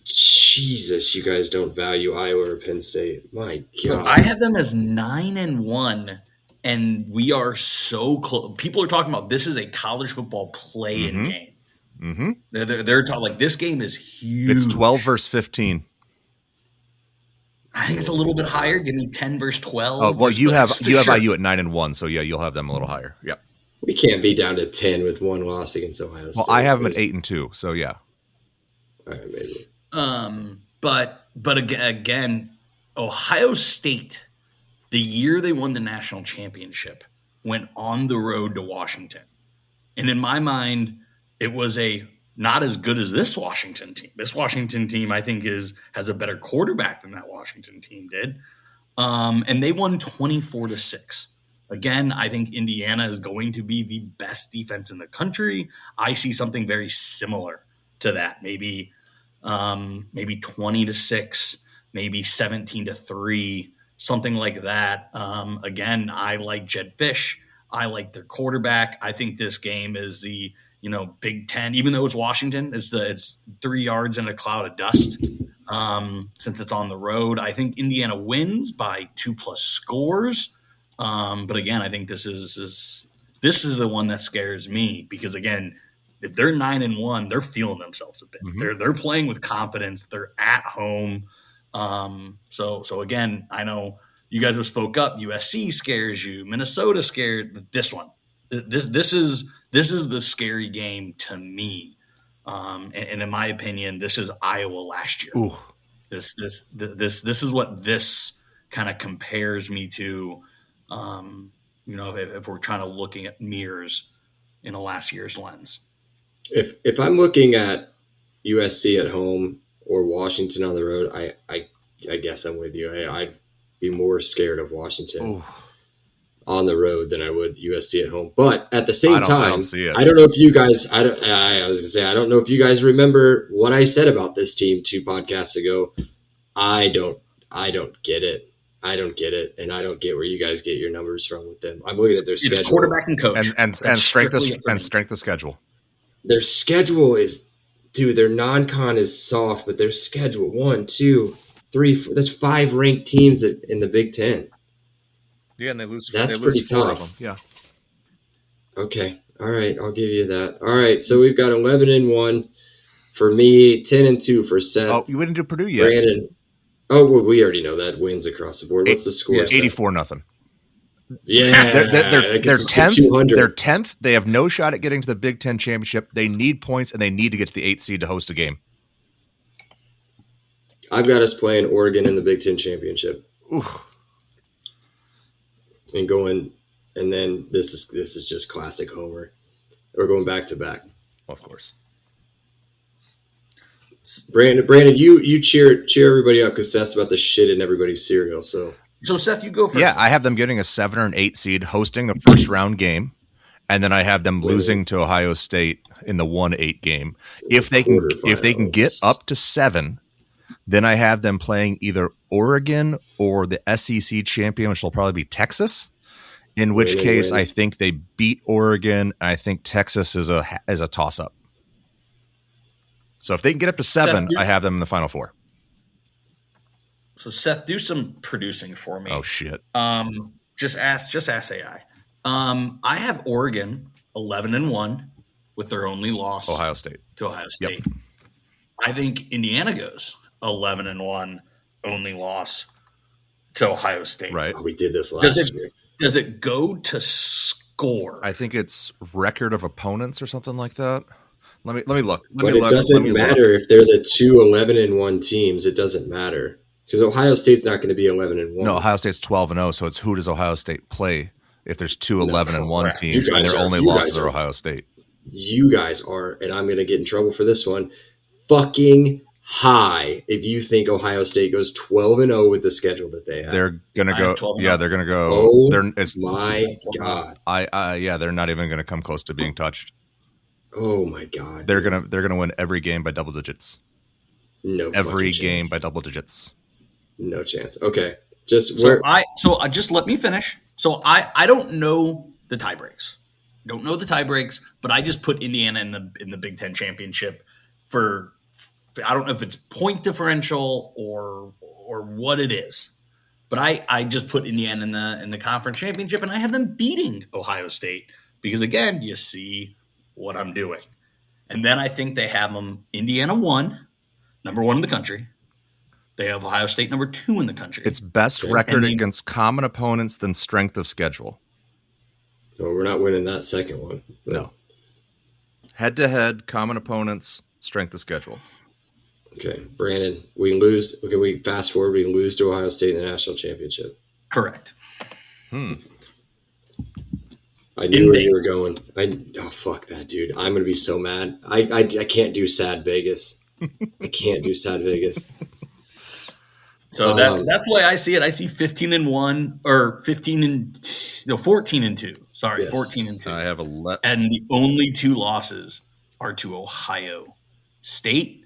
Jesus, you guys don't value Iowa or Penn State. My God. I have them as 9-1, and we are so close. People are talking about this is a college football play-in game. Mm-hmm. They're talking like this game is huge. It's 12 versus 15. I think it's a little bit higher. Give me 10 versus 12. Oh, well, you have sure. IU at 9-1, so yeah, you'll have them a little higher. Yep. We can't be down to 10 with one loss against Ohio State. Well, I have them at 8-2, so yeah. All right, maybe. But again, Ohio State, the year they won the national championship, went on the road to Washington. And in my mind, it was not as good as this Washington team. This Washington team, I think, has a better quarterback than that Washington team did. And they won 24-6. Again, I think Indiana is going to be the best defense in the country. I see something very similar to that. Maybe 20-6, maybe 17-3, something like that. Again, I like Jed Fish. I like their quarterback. I think this game is the Big Ten, even though it's Washington, it's 3 yards in a cloud of dust. Since it's on the road, I think Indiana wins by 2+ scores. But again, I think this is the one that scares me because again, if they're 9-1, they're feeling themselves a bit. Mm-hmm. They're playing with confidence. They're at home. So again, I know you guys have spoke up. USC scares you. Minnesota scared. This one, this is the scary game to me. And in my opinion, this is Iowa last year. Ooh. This is what this kind of compares me to. If we're trying to looking at mirrors in a last year's lens. If I'm looking at USC at home or Washington on the road, I guess I'm with you. I'd be more scared of Washington on the road than I would USC at home. But at the same time, I don't know if you guys. I don't know if you guys remember what I said about this team 2 podcasts ago. I don't get it. I don't get it, and I don't get where you guys get your numbers from with them. I'm looking at their schedule, quarterback and coach, and strength of schedule. Their schedule is, dude. Their non-con is soft, but their schedule 1, 2, 3, 4, that's 5 ranked teams in the Big Ten. Yeah, and they lose. That's pretty tough. Of them. Yeah. Okay. All right. I'll give you that. All right. So we've got 11-1 for me, 10-2 for Seth. Oh, you wouldn't do Purdue yet, Brandon. Oh, well, we already know that wins across the board. What's the score? 84-0. Yeah, they're 10th. They're 10th. They have no shot at getting to the Big Ten championship. They need points, and they need to get to the 8th seed to host a game. I've got us playing Oregon in the Big Ten championship. Oof. And then this is just classic Homer. We're going back to back. Of course. Brandon, you cheer everybody up because Seth's about to shit in everybody's cereal. So Seth, you go first. Yeah, I have them getting a 7 or an 8 seed, hosting the first round game, and then I have them losing to Ohio State in the 1-8 game. If they can get up to 7, then I have them playing either Oregon or the SEC champion, which will probably be Texas. In which case, I think they beat Oregon. I think Texas is a toss up. So if they can get up to 7, I have them in the Final Four. So Seth, do some producing for me. Oh shit! Just ask AI. I have Oregon 11-1 with their only loss, Ohio State. To Ohio State. Yep. I think Indiana goes 11-1, only loss to Ohio State. Right. Oh, we did this last year. Does it go to score? I think it's record of opponents or something like that. Let me look. It doesn't matter if they're the 2 11-1 teams. It doesn't matter because Ohio State's not going to be 11-1. No, Ohio State's 12-0. So it's who does Ohio State play if there's 2 11-1 teams and their only losses are Ohio State? You guys are, and I'm going to get in trouble for this one. Fucking high if you think Ohio State goes 12-0 with the schedule that they have. They're gonna I have go. 12-0. Yeah, they're gonna go. Oh it's my God. Yeah, they're not even gonna come close to being touched. Oh my God. They're gonna win every game by double digits. No Every fucking game chance. by double digits. No chance. Okay. Just So where just let me finish. So I don't know the tie breaks. Don't know the tie breaks, but I just put Indiana in the Big Ten championship for I don't know if it's point differential or what it is. But I just put Indiana in the conference championship, and I have them beating Ohio State because again, you see what I'm doing. And then I think they have them Indiana 1, number 1 in the country. They have Ohio State number 2 in the country. It's best record against common opponents than strength of schedule. well, we're not winning that second one. But No. Head to head, common opponents, strength of schedule. Okay, Brandon, we lose. Okay, we fast forward. We lose to Ohio State in the national championship. Correct. I knew where you were going. Oh fuck that, dude! I'm gonna be so mad. I can't do sad Vegas. I can't do sad Vegas. So that's the way I see it. I see 15-1 or 14-2. Sorry, Yes. 14-2. I have 11. And the only 2 losses are to Ohio State.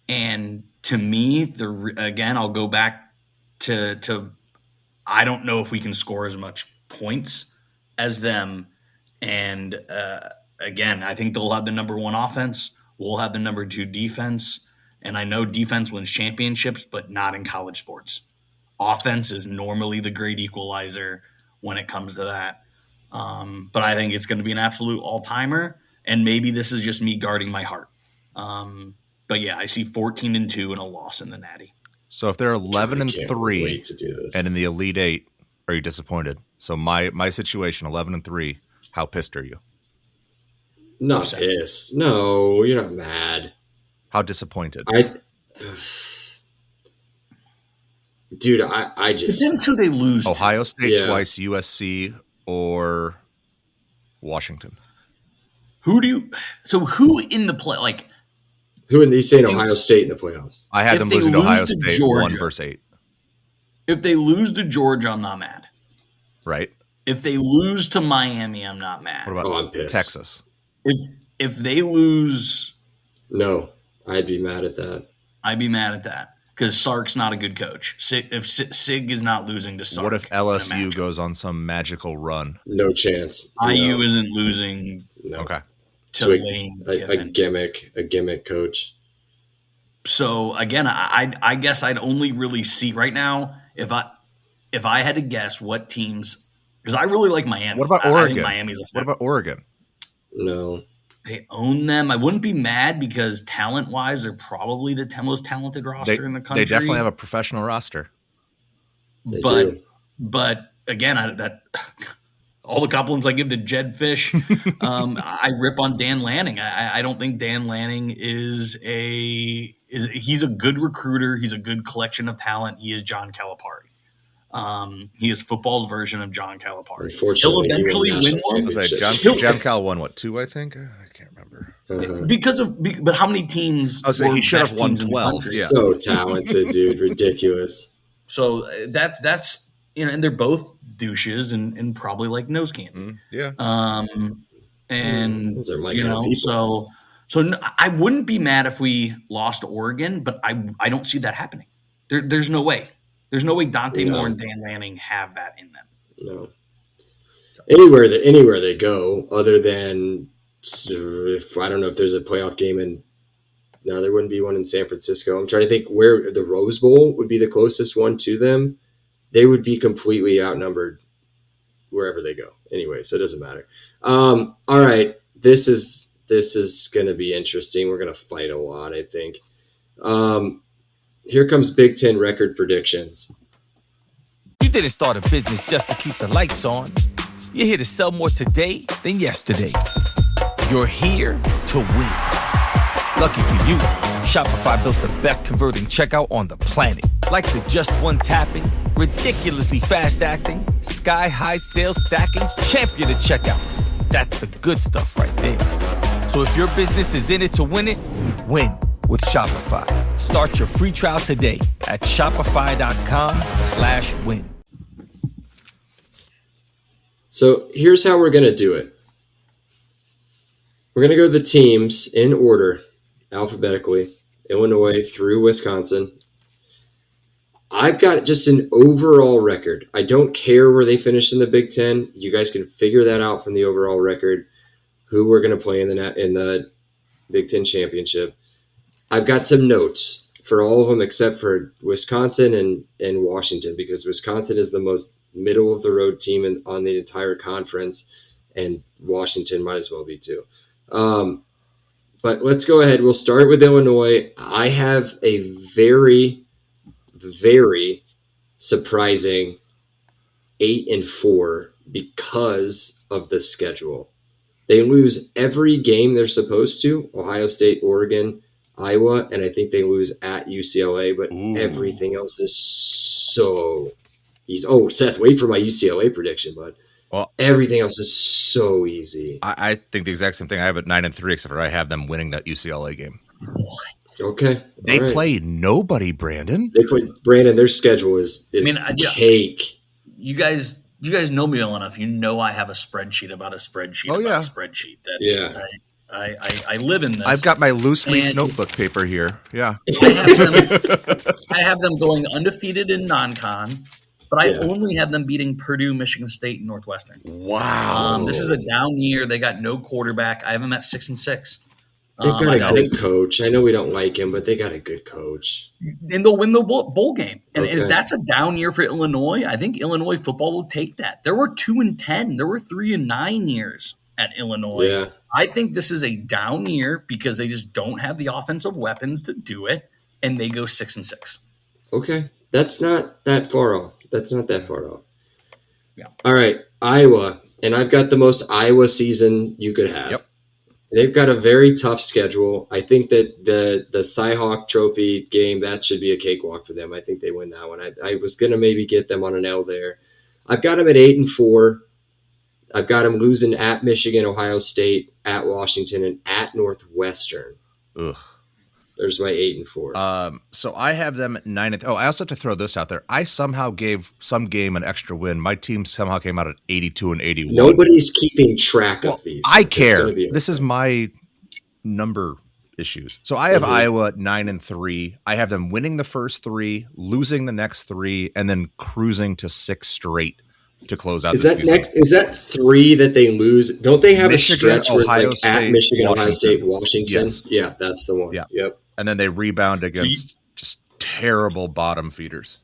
And to me, again, I'll go back to I don't know if we can score as much points as them. And again, I think they'll have the number 1 offense. We'll have the number 2 defense. And I know defense wins championships, but not in college sports. Offense is normally the great equalizer when it comes to that. But I think it's going to be an absolute all-timer. And maybe this is just me guarding my heart. But yeah, I see 14-2 and a loss in the Natty. So if they're 11-3 wait to do this. and in the Elite Eight, are you disappointed? So my situation, 11-3, how pissed are you? Not Upset. pissed. No, you're not mad. How disappointed? Dude, I just Depends who they lose to. Ohio State Yeah. twice, USC or Washington. Who in the play? Like, who in these saying Ohio State in the playoffs? I had If them they losing to lose Ohio to State Georgia. 1-8, if they lose to Georgia, I'm not mad. right? If they lose to Miami, I'm not mad. What about Oh, I'm pissed. Texas? If they lose, No, I'd be mad at that. I'd be mad at that because Sark's not a good coach. If Sig is not losing to Sark, What if in a LSU matchup. goes on some magical run? No chance. IU No. isn't losing No. Okay. to Like Lane a Kiffin? gimmick coach. So again, I guess I'd only really see right now if I had to guess what teams, because I really like Miami. What about I Oregon? think Miami's a What about Oregon? No. they own them. I wouldn't be mad because talent wise, they're probably the most talented roster in the country. They definitely have a professional roster. They but do. but again, all the compliments I give to Jed Fish, I rip on Dan Lanning. I don't think Dan Lanning he's a good recruiter. He's a good collection of talent. He is John Calipari. He is football's version of John Calipari. He'll Unfortunately, he eventually won win national one I was like, championships. John Cal won what, 2? I think I can't remember. but how many teams? I was saying were he should have best won teams in the 12, country? yeah. So talented, dude. Ridiculous. So that's and they're both douches and probably like nose candy. Yeah. And Those are my you kind of know, people. so I wouldn't be mad if we lost to Oregon, but I don't see that happening. There's no way. There's no way Dante No. Moore and Dan Lanning have that in them. No. Anywhere they go, other than if I don't know if there's a playoff game in. No, there wouldn't be one in San Francisco. I'm trying to think where the Rose Bowl would be the closest one to them. They would be completely outnumbered wherever they go. Anyway, so it doesn't matter. All right, this is going to be interesting. We're going to fight a lot, I think. Here comes Big Ten record predictions. You didn't start a business just to keep the lights on. You're here to sell more today than yesterday. You're here to win. Lucky for you, Shopify built the best converting checkout on the planet. Like the just one tapping, ridiculously fast acting, sky-high sales stacking, champion of checkouts. That's the good stuff right there. So if your business is in it to win it, win with Shopify. Start your free trial today at shopify.com/win. So here's how we're going to do it. We're going to go to the teams in order, alphabetically, Illinois through Wisconsin. I've got just an overall record. I don't care where they finish in the Big Ten. You guys can figure that out from the overall record, who we're going to play in the Big Ten championship. I've got some notes for all of them except for Wisconsin and Washington, because Wisconsin is the most middle-of-the-road team on the entire conference, and Washington might as well be too. But let's go ahead. We'll start with Illinois. I have a very, very surprising 8-4 because of the schedule. They lose every game they're supposed to, Ohio State, Oregon, Iowa, and I think they lose at UCLA, but everything else is so easy. Oh, Seth, wait for my UCLA prediction, bud. Well, everything else is so easy. I think the exact same thing. I have it 9-3, except for I have them winning that UCLA game. Okay. They play nobody, Brandon. They play Brandon. Their schedule is cake. You guys know me well enough. You know I have a spreadsheet about a spreadsheet about a spreadsheet. That's, I live in this. I've got my loose leaf notebook paper here. Yeah. I have them going undefeated in non-con, but I only have them beating Purdue, Michigan State, and Northwestern. Wow. This is a down year. They got no quarterback. I have them at 6-6. They've got a good coach. I know we don't like him, but they got a good coach. And they'll win the bowl game. And if that's a down year for Illinois, I think Illinois football will take that. There were 2-10. There were 3-9 years at Illinois. Yeah. I think this is a down year because they just don't have the offensive weapons to do it, and they go 6-6. Okay. That's not that far off. Yeah. All right. Iowa. And I've got the most Iowa season you could have. Yep. They've got a very tough schedule. I think that the Cy-Hawk Trophy game, that should be a cakewalk for them. I think they win that one. I was going to maybe get them on an L there. I've got them at 8-4. I've got them losing at Michigan, Ohio State, at Washington, and at Northwestern. Ugh. There's my 8-4. So I have them at 9. I also have to throw this out there. I somehow gave some game an extra win. My team somehow came out at 82-81. Nobody's keeping track of these. I care. This is my number issues. So I have Iowa at 9-3. I have them winning the first 3, losing the next 3, and then cruising to 6 straight to close out the season. Is that 3 that they lose? Don't they have Michigan, a stretch where Ohio it's like State, at Michigan, Washington. Ohio State, Washington? Yes. Yeah, that's the one. Yeah. Yep. And then they rebound against just terrible bottom feeders.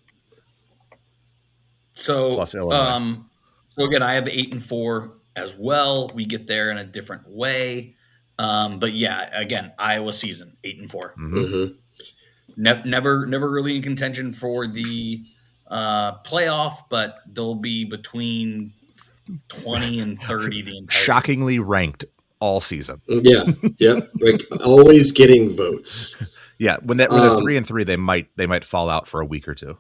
So, Plus Illinois. So again, I have 8-4 as well. We get there in a different way. But yeah, again, Iowa season 8-4. Mm-hmm. Never really in contention for the playoff, but they'll be between 20 and 30 the entire Shockingly ranked all season. Yeah. Yep. Like always getting votes. Yeah, when they're 3-3, they might fall out for a week or two.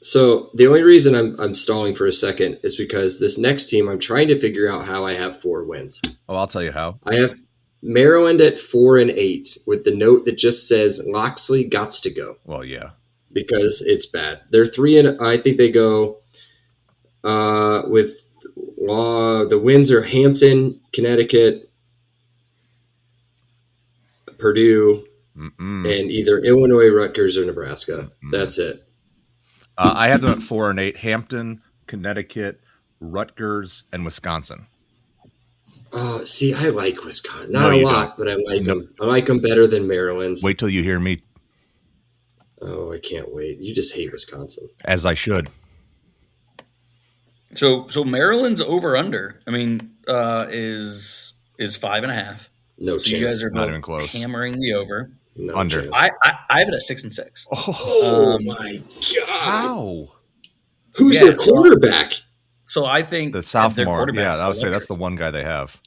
So the only reason I'm stalling for a second is because this next team, I'm trying to figure out how I have 4 wins. Oh, I'll tell you how. I have Maryland at 4-8 with the note that just says Loxley gots to go. Well, yeah. Because it's bad. They're 3 I think they go with the wins are Hampton, Connecticut, Purdue, and either Illinois, Rutgers, or Nebraska. That's it. I have them at 4-8. Hampton, Connecticut, Rutgers, and Wisconsin. See, I like Wisconsin. Not a lot, but I like them. I like them better than Maryland. Wait till you hear me. Oh, I can't wait. You just hate Wisconsin. As I should. So Maryland's over under. I mean, is 5.5. No so chance. You guys are not even close. Hammering the over. No under. chance. I have it at 6-6. Oh my god! How? Who's their quarterback? So I think The sophomore. their Yeah, I would say that's the one guy they have.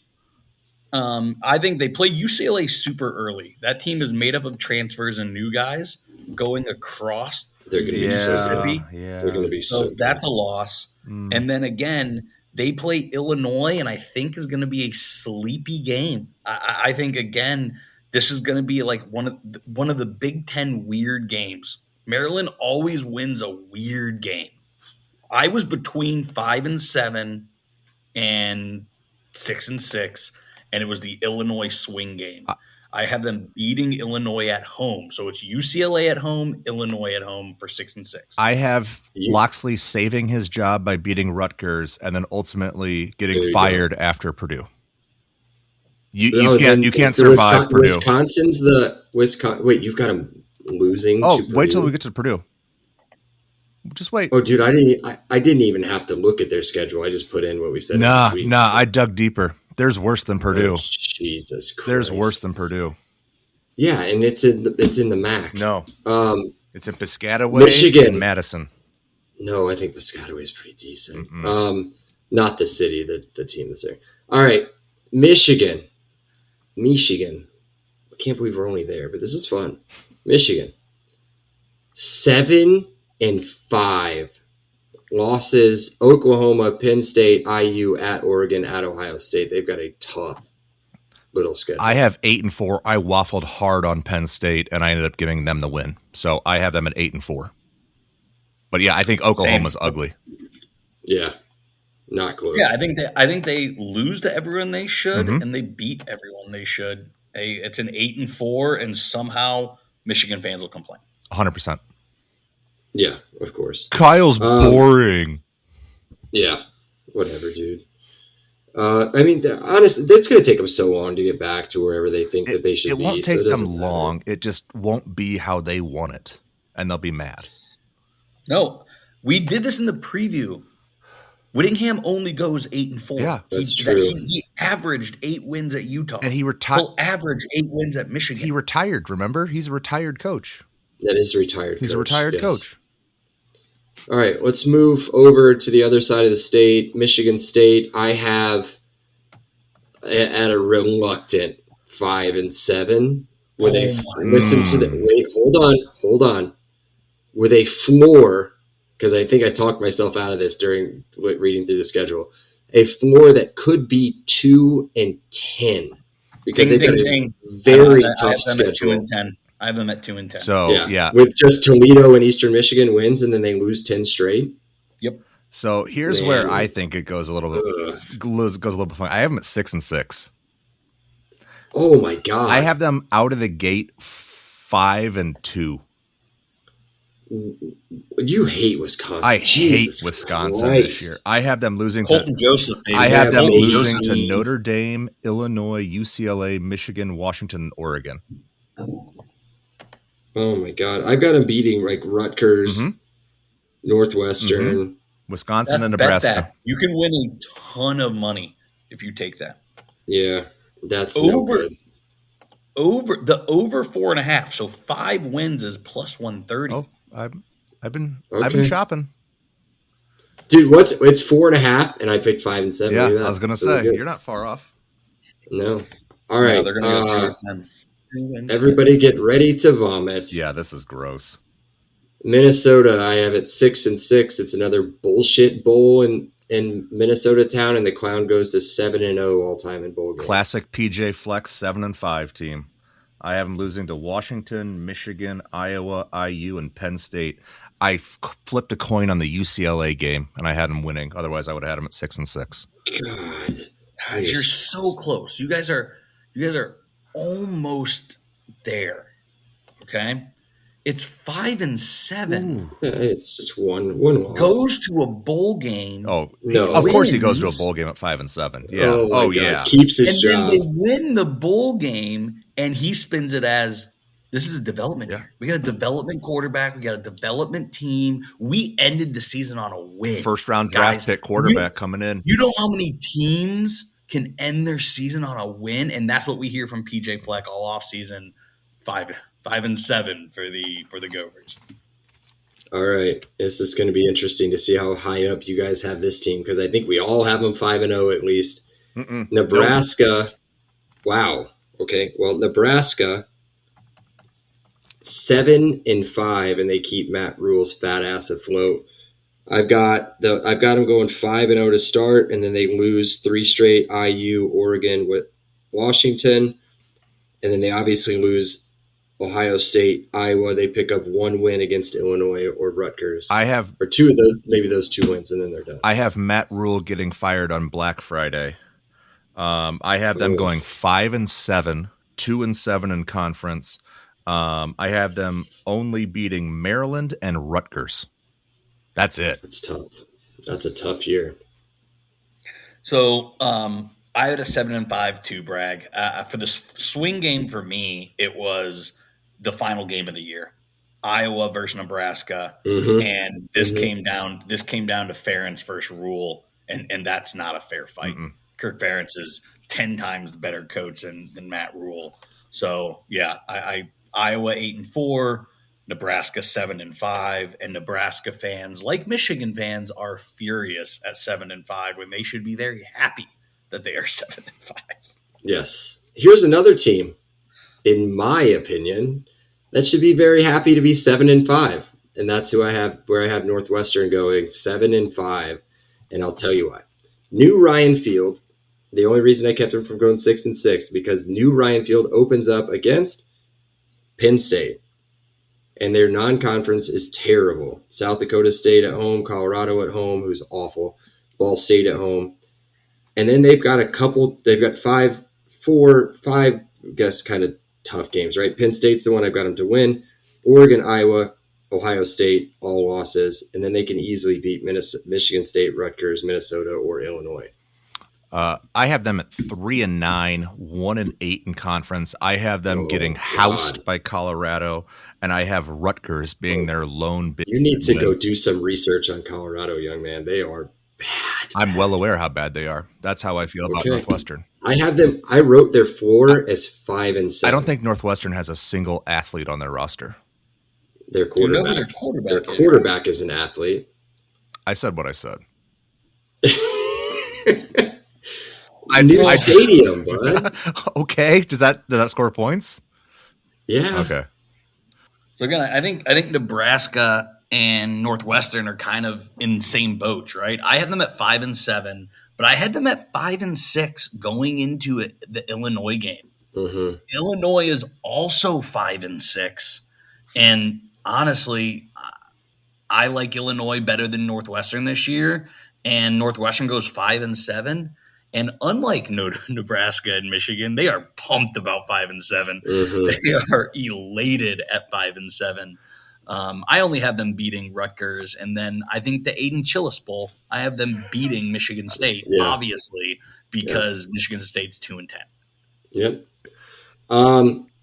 I think they play UCLA super early. That team is made up of transfers and new guys going across. They're going to be Mississippi. They're going to be so that's a loss. And then again, they play Illinois, and I think is going to be a sleepy game. I think again this is going to be like one of the Big Ten weird games. Maryland always wins a weird game. I was between 5-7 and 6-6, and it was the Illinois swing game. I have them beating Illinois at home, so it's UCLA at home, Illinois at home for 6-6. I have Loxley saving his job by beating Rutgers and then ultimately getting fired after Purdue. You can't survive Purdue. Wisconsin's the Wisconsin. Wait, you've got them losing. Oh, to Purdue? wait till we get to Purdue. Just wait. Oh, dude, I didn't even have to look at their schedule. I just put in what we said. Nah, this week, I dug deeper. There's worse than Purdue. Oh, Jesus Christ. There's worse than Purdue. Yeah, and it's in the MAC. No, it's in Piscataway, Michigan, and Madison. No, I think Piscataway is pretty decent. Not the city, the team that's there. All right, Michigan. I can't believe we're only there, but this is fun. Michigan, 7-5 losses. Oklahoma, Penn State, IU, at Oregon, at Ohio State. They've got a tough little schedule. I have 8-4. I waffled hard on Penn State, and I ended up giving them the win. So I have them at 8-4. But yeah, I think Oklahoma's ugly. Yeah, not close. Yeah, I think they lose to everyone they should, and they beat everyone they should. It's an 8-4, and somehow Michigan fans will complain. 100%. Yeah, of course. Kyle's boring. Yeah, whatever, dude. I mean, honestly, it's going to take them so long to get back to wherever they think that they should be. It won't take so them long. It just won't be how they want it, and they'll be mad. No, we did this in the preview. Whittingham only goes 8-4. Yeah, that's true. He averaged 8 wins at Utah, and he retired. He'll average 8 wins at Michigan. He retired. Remember, he's a retired coach. That is retired. He's a retired coach. All right, let's move over to the other side of the state. Michigan State, I have at a reluctant 5-7. Listen to the wait. Hold on. With a floor, because I think I talked myself out of this during reading through the schedule. A floor that could be 2-10 because they've got a very tough schedule. I have them at 2-10. So yeah, with just Toledo and Eastern Michigan wins, and then they lose 10 straight. Yep. So here's where I think it goes a little bit funny. I have them at 6-6. Oh my god! I have them out of the gate 5-2. You hate Wisconsin. I Jesus hate Wisconsin Christ. this year. I have them losing Colton Joseph. Baby. I have them Colton losing Joseph. to Notre Dame, Illinois, UCLA, Michigan, Washington, and Oregon. Oh my god! I've got them beating like Rutgers, Northwestern, Wisconsin, and Nebraska. Bet that. You can win a ton of money if you take that. Yeah, that's no good. Over 4.5. So 5 wins is plus 130. Oh, I've been shopping, dude. It's 4.5, and I picked 5-7. Yeah, I was gonna say you're not far off. No, all right. No, they're gonna go 2-10. Everybody, get ready to vomit. Yeah, this is gross. Minnesota, I have it 6-6. It's another bullshit bowl in Minnesota town, and the clown goes to 7-0 all time in bowl games. Classic PJ Flex 7-5 team. I have them losing to Washington, Michigan, Iowa, IU, and Penn State. I flipped a coin on the UCLA game, and I had them winning. Otherwise, I would have had them at 6-6. God, you're so close. You guys are almost there. Okay, it's 5-7. Yeah, it's just one loss. Goes to a bowl game. Oh no! Of course, he goes to a bowl game at 5-7. Yeah. Oh yeah. Keeps his job. And then they win the bowl game, and he spins it as this is a development year. We got a development quarterback. We got a development team. We ended the season on a win. First round draft pick quarterback coming in. You know how many teams can end their season on a win, and that's what we hear from PJ Fleck all off season. 5-7 for the Gophers. All right, this is going to be interesting to see how high up you guys have this team because I think we all have them 5-0 at least. Nebraska, wow. Okay, well Nebraska 7-5, and they keep Matt Rule's fat ass afloat. I've got them going 5-0 to start, and then they lose 3 straight. IU, Oregon, with Washington, and then they obviously lose Ohio State, Iowa. They pick up one win against Illinois or Rutgers. Or two of those, maybe those 2 wins, and then they're done. I have Matt Rule getting fired on Black Friday. I have them going 5-7, 2-7 in conference. I have them only beating Maryland and Rutgers. That's it. That's tough. That's a tough year. So I had a 7-5 too, Bragg. For the swing game for me, it was the final game of the year, Iowa versus Nebraska, and this came down to Ferentz versus Rule, and that's not a fair fight. Kirk Ferentz is 10 times the better coach than Matt Rule. So yeah, I Iowa 8-4. Nebraska 7-5, and Nebraska fans, like Michigan fans, are furious at 7-5 when they should be very happy that they are 7-5. Yes. Here's another team, in my opinion, that should be very happy to be 7-5, and that's where I have Northwestern going 7-5, and I'll tell you why. New Ryan Field. The only reason I kept them from going 6-6 because New Ryan Field opens up against Penn State. And their non-conference is terrible. South Dakota State at home, Colorado at home, who's awful, Ball State at home. And then they've got five, I guess, kind of tough games, right? Penn State's the one I've got them to win. Oregon, Iowa, Ohio State, all losses. And then they can easily beat Michigan State, Rutgers, Minnesota, or Illinois. I have them at 3-9, 1-8 in conference. I have them getting housed by Colorado, and I have Rutgers being their lone big. You need to go do some research on Colorado, young man. They are bad. I'm well aware how bad they are. That's how I feel about Northwestern. I have them. I wrote their floor as 5-7. I don't think Northwestern has a single athlete on their roster. Their quarterback is an athlete. I said what I said. New stadium, bud. Okay. Does that score points? Yeah. Okay. So again, I think Nebraska and Northwestern are kind of in the same boat, right? I have them at 5-7, but I had them at 5-6 going into the Illinois game. Illinois is also 5-6, and honestly, I like Illinois better than Northwestern this year. And Northwestern goes 5-7. And unlike Nebraska and Michigan, they are pumped about 5-7. They are elated at 5-7. I only have them beating Rutgers, and then I think the Aiden Chillis Bowl, I have them beating Michigan State, obviously, because Michigan State's 2-10. Yep.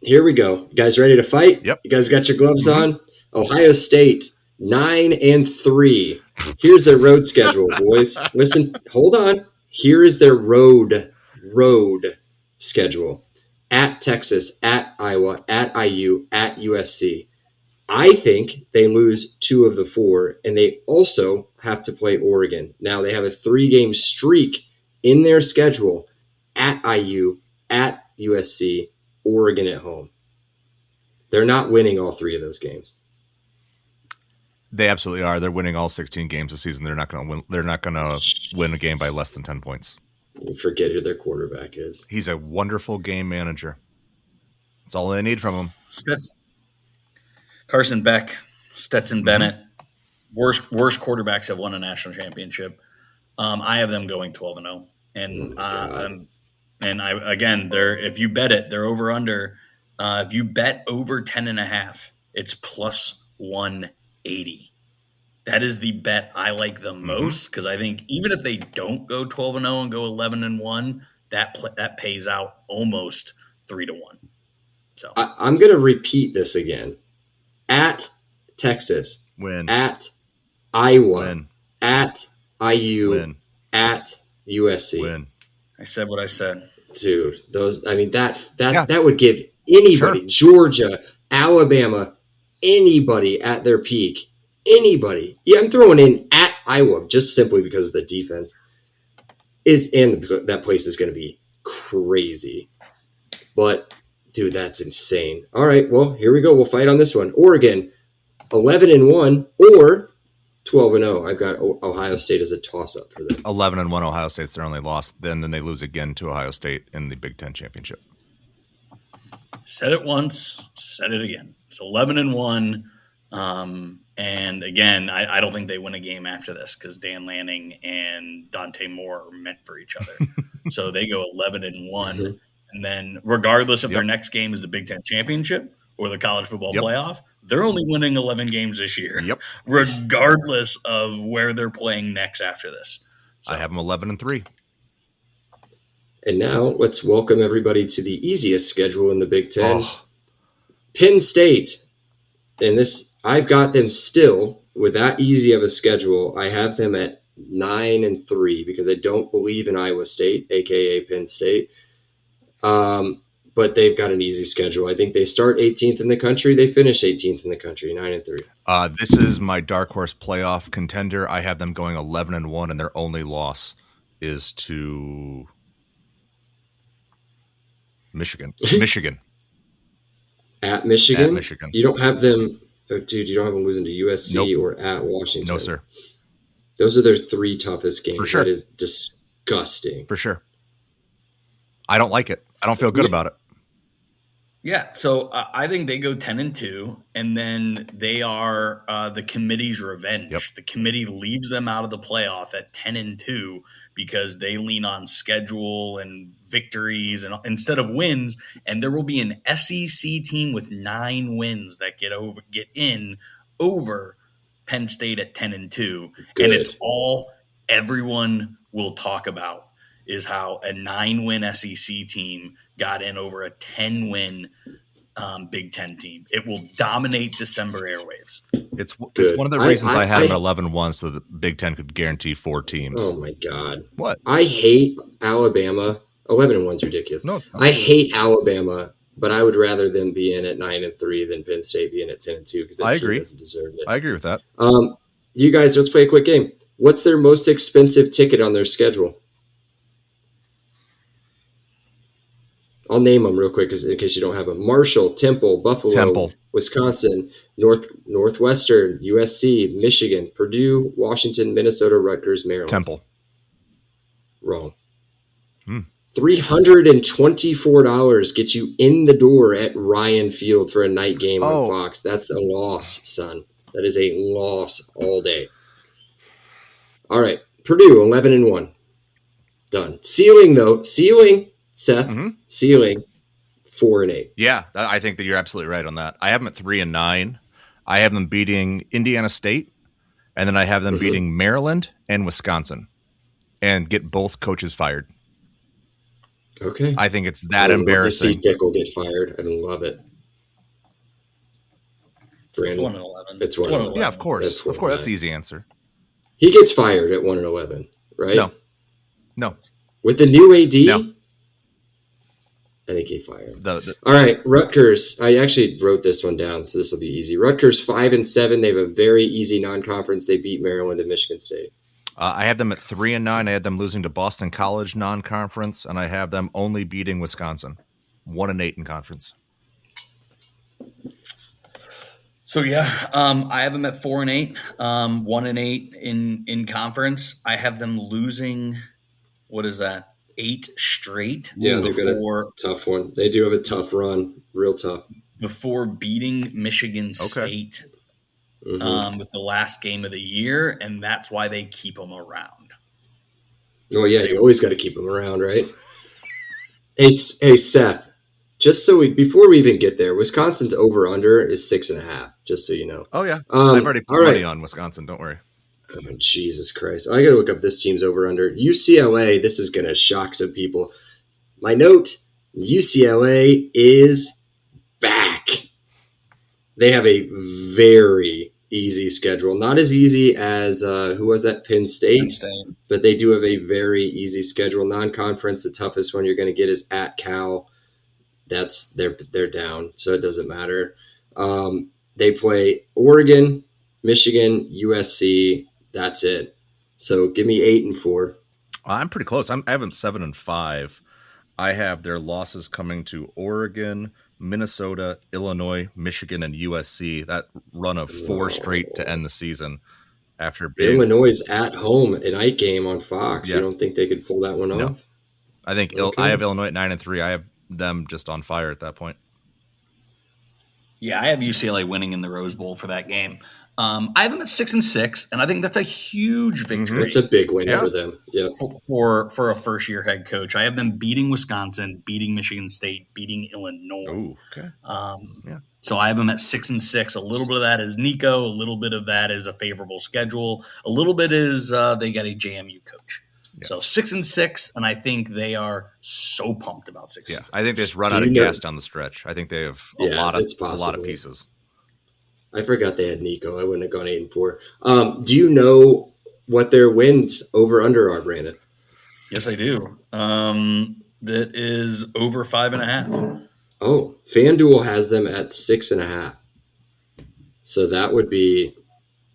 Here we go. You guys ready to fight? Yep. You guys got your gloves on? Ohio State 9-3. Here's their road schedule, boys. Listen, hold on. Here is their road schedule. At Texas, at Iowa, at IU, at USC. I think they lose 2 of the 4, and they also have to play Oregon. Now, they have a 3-game streak in their schedule at IU, at USC, Oregon at home. They're not winning all 3 of those games. They absolutely are. They're winning all 16 games this season. They're not going to win. They're not going to win a game by less than 10 points. You forget who their quarterback is. He's a wonderful game manager. That's all they need from him. Carson Beck, Stetson Bennett, worst quarterbacks have won a national championship. I have them going 12-0, and if you bet it, they're over under. If you bet over 10.5, it's plus 180. That is the bet I like the most, because I think even if they don't go 12-0 and go 11-1, that pays out almost 3-1. So I'm going to repeat this again. At Texas, win. At Iowa, win. At IU, win. At USC. Win. I said what I said. Dude, that would give anybody, Georgia, Alabama, anybody at their peak. Anybody. Yeah, I'm throwing in at Iowa just simply because of the defense. That place is going to be crazy. But, dude, that's insane. All right, well, here we go. We'll fight on this one. Oregon, 11-1 or 12-0. I've got Ohio State as a toss-up for them. 11-1 Ohio State's their only loss. Then they lose again to Ohio State in the Big Ten championship. Said it once, said it again. It's 11-1. And again, I don't think they win a game after this because Dan Lanning and Dante Moore are meant for each other. So they go 11-1. And then regardless if their next game is the Big Ten championship or the college football playoff, they're only winning 11 games this year, regardless of where they're playing next after this. So, I have them 11-3. And now let's welcome everybody to the easiest schedule in the Big Ten. Penn State. And this, I've got them still with that easy of a schedule. I have them at 9-3 because I don't believe in Iowa State, aka Penn State. But they've got an easy schedule. I think they start 18th in the country. They finish 18th in the country, 9-3. This is my dark horse playoff contender. I have them going 11-1, and their only loss is to Michigan. At Michigan? At Michigan. You don't have them, you don't have them losing to USC or at Washington. No, sir. Those are their 3 toughest games. For sure. That is disgusting. For sure. I don't like it. I don't feel good about it. Yeah, so I think they go 10-2, and then they are the committee's revenge. Yep. The committee leaves them out of the playoff at 10-2 because they lean on schedule and victories and instead of wins. And there will be an SEC team with 9 wins that get in over Penn State at 10-2, and it's all everyone will talk about is how a 9-win SEC team got in over a 10-win Big Ten team. It will dominate December airwaves. It's one of the reasons I had them at 11-1 so the Big Ten could guarantee 4 teams. Oh, my God. What? I hate Alabama. 11-1's ridiculous. No, it's not. I hate Alabama, but I would rather them be in at 9-3 than Penn State being at 10-2 because that team doesn't deserve it. I agree with that. You guys, let's play a quick game. What's their most expensive ticket on their schedule? I'll name them real quick in case you don't have them. Marshall, Temple, Buffalo, Wisconsin, Northwestern, USC, Michigan, Purdue, Washington, Minnesota, Rutgers, Maryland. Temple. Wrong. $324 gets you in the door at Ryan Field for a night game on Fox. That's a loss, son. That is a loss all day. All right. Purdue, 11-1. Done. Ceiling, Seth, ceiling, 4-8. Yeah, I think that you're absolutely right on that. I have them at 3-9. I have them beating Indiana State, and then I have them beating Maryland and Wisconsin, and get both coaches fired. Okay. I think it's that embarrassing. To see Fickle get fired. I love it. It's 1-11. It's 1-11. Yeah, of course. Of course, that's the easy answer. He gets fired at 1-11, right? No. With the new AD? No. I think he fired. All right, Rutgers. I actually wrote this one down, so this will be easy. Rutgers 5-7. They have a very easy non-conference. They beat Maryland and Michigan State. I had them at 3-9. I had them losing to Boston College non-conference, and I have them only beating Wisconsin, 1-8 in conference. So yeah, I have them at 4-8, 1-8 in conference. I have them losing. What is that? 8 straight. Yeah, they've got a tough one. They do have a tough run, real tough. Before beating Michigan State with the last game of the year, and that's why they keep them around. Oh yeah, you always got to keep them around, right? Hey, Seth. Just so before we even get there, Wisconsin's over under is 6.5. Just so you know. Oh yeah, I've already put money on Wisconsin. Don't worry. Oh, Jesus Christ. I got to look up this team's over-under. UCLA, this is going to shock some people. My note, UCLA is back. They have a very easy schedule. Not as easy as, who was that, Penn State? But they do have a very easy schedule. Non-conference, the toughest one you're going to get is at Cal. They're down, so it doesn't matter. They play Oregon, Michigan, USC. That's it. So give me 8-4. I'm pretty close. I have them 7-5. I have their losses coming to Oregon, Minnesota, Illinois, Michigan, and USC. That run of 4 straight to end the season. After being Illinois at home, a night game on Fox. Yeah. You don't think they could pull that one off? I think I have Illinois at 9-3. I have them just on fire at that point. Yeah, I have UCLA winning in the Rose Bowl for that game. I have them at 6-6, and I think that's a huge victory. It's a big win Yeah. for them. Yeah. For a first year head coach. I have them beating Wisconsin, beating Michigan State, beating Illinois. Ooh, okay. So I have them at 6-6. A little bit of that is Nico. A little bit of that is a favorable schedule. A little bit is they got a JMU coach. Yes. So 6-6, and I think they are so pumped about 6-6. I think they just run out of gas down the stretch. I think they have a lot of pieces. I forgot they had Nico. I wouldn't have gone 8-4. Do you know what their wins over under are, Brandon? Yes, I do. That is over 5.5. Oh, FanDuel has them at 6.5. So that would be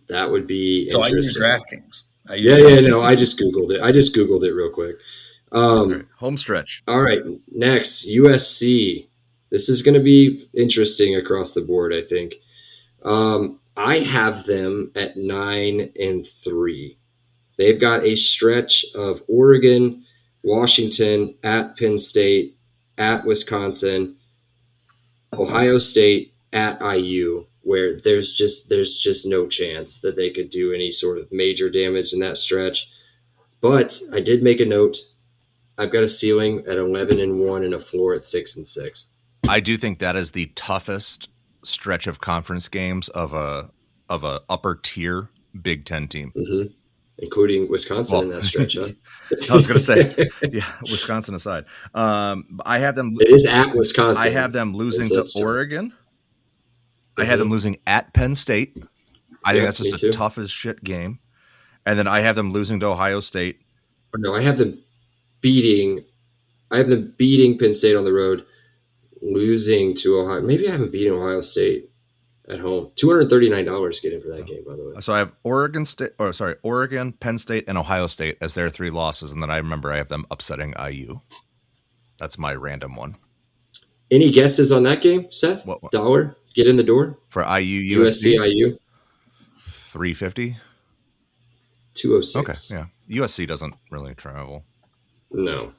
So I use interesting. DraftKings. No, I just Googled it real quick. Right. Home stretch. All right, next, USC. This is going to be interesting across the board, I think. I have them at 9-3. They've got a stretch of Oregon, Washington, at Penn State, at Wisconsin, Ohio State, at IU, where there's just no chance that they could do any sort of major damage in that stretch. But I did make a note. I've got a ceiling at 11-1 and a floor at 6-6. I do think that is the toughest stretch of conference games of a upper tier Big Ten team, including Wisconsin in that stretch. Huh? I was going to say, yeah, Wisconsin aside. I have them. It is at Wisconsin. I have them losing to Oregon. I had them losing at Penn State. I think that's just a tough as shit game. And then I have them losing to Ohio State. No, I have them beating Penn State on the road, losing to Ohio. Maybe I haven't beaten Ohio State at home. $239 getting for that game, by the way. So I have Oregon, Penn State, and Ohio State as their 3 losses, and then I remember I have them upsetting IU. That's my random one. Any guesses on that game, Seth? What? Dollar get in the door For IU USC IU 350. 206. Okay, yeah. USC doesn't really travel. No.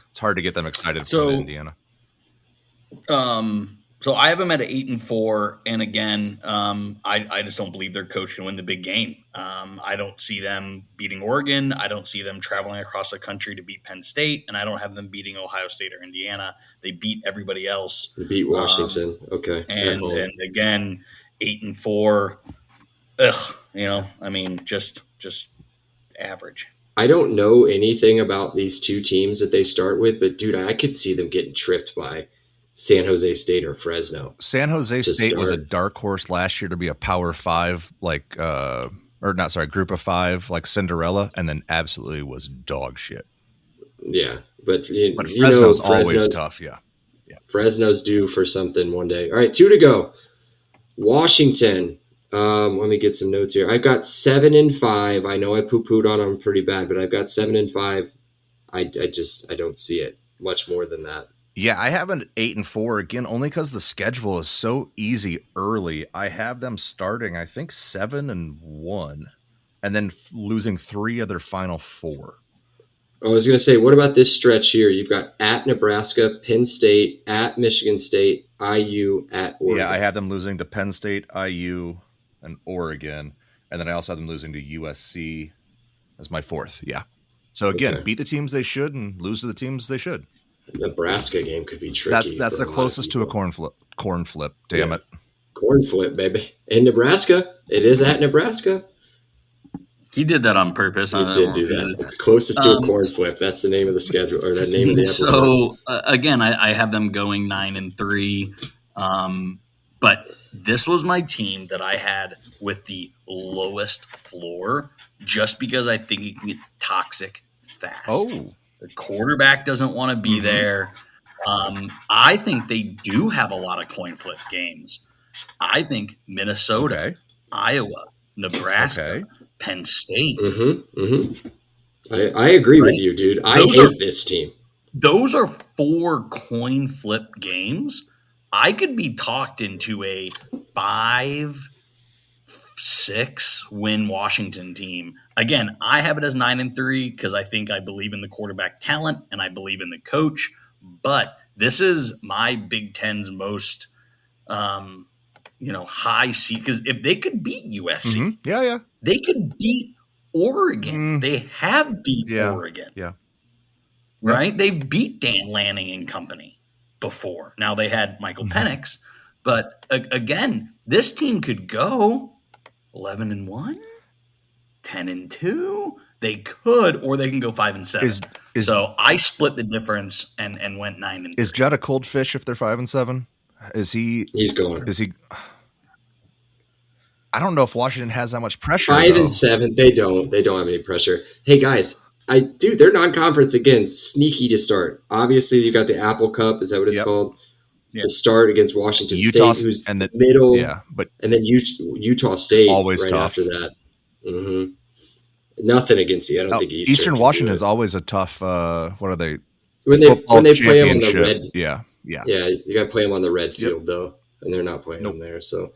It's hard to get them excited So- from Indiana. So I have them at 8-4, and again, I just don't believe their coach can win the big game. I don't see them beating Oregon. I don't see them traveling across the country to beat Penn State, and I don't have them beating Ohio State or Indiana. They beat everybody else. They beat Washington. Okay. And again, 8-4. Just average. I don't know anything about these two teams that they start with, but dude, I could see them getting tripped by San Jose State or Fresno. San Jose State was a dark horse last year to be a Power 5, Group of 5, like Cinderella, and then absolutely was dog shit. Yeah, but Fresno's always tough. Yeah. Fresno's due for something one day. All right, 2 to go. Washington. Let me get some notes here. I've got 7-5. I know I poo-pooed on them pretty bad, but I've got 7-5. I don't see it much more than that. Yeah, I have an 8-4 again, only because the schedule is so easy early. I have them starting, I think, 7-1, and then losing 3 of their final 4. I was going to say, what about this stretch here? You've got at Nebraska, Penn State, at Michigan State, IU, at Oregon. Yeah, I have them losing to Penn State, IU, and Oregon, and then I also have them losing to USC as my 4th. Yeah. So again, beat the teams they should and lose to the teams they should. Nebraska game could be tricky. That's the closest to a corn flip. Damn it. Corn flip, baby. In Nebraska. It is at Nebraska. He did that on purpose. He did do that. It's closest to a corn flip. That's the name of the schedule, or the name of the episode. So again, I have them going 9-3. But this was my team that I had with the lowest floor, just because I think it can get toxic fast. Oh. The quarterback doesn't want to be there. I think they do have a lot of coin flip games. I think Minnesota, Iowa, Nebraska, Penn State. I agree with you, dude. I hate this team. Those are 4 coin flip games. I could be talked into a 5-6 win Washington team. Again, I have it as 9-3 because I believe in the quarterback talent and I believe in the coach. But this is my Big Ten's most high seed, because if they could beat USC, Mm-hmm. Yeah. they could beat Oregon. They have beat Oregon. Yeah. Right? They've beat Dan Lanning and company before. Now they had Michael Penix, but again, this team could go 11-1, 10-2. They could, or they can go 5-7. So I split the difference and went 9-3. Is Judd a cold fish if they're 5-7? Is he? He's going. Is he? I don't know if Washington has that much pressure. 5-7, they don't have any pressure. Hey guys, they're non-conference again. Sneaky to start. Obviously, you got the Apple Cup. Is that what it's called? Yeah. To start against Washington Utah, State, who's and the middle. Yeah, but and then Utah State always right tough after that. Mm-hmm. Nothing against you. I don't think Eastern Washington's always a tough. What are they? When they play them on the red. Yeah. You got to play them on the red field though, and they're not playing them there. So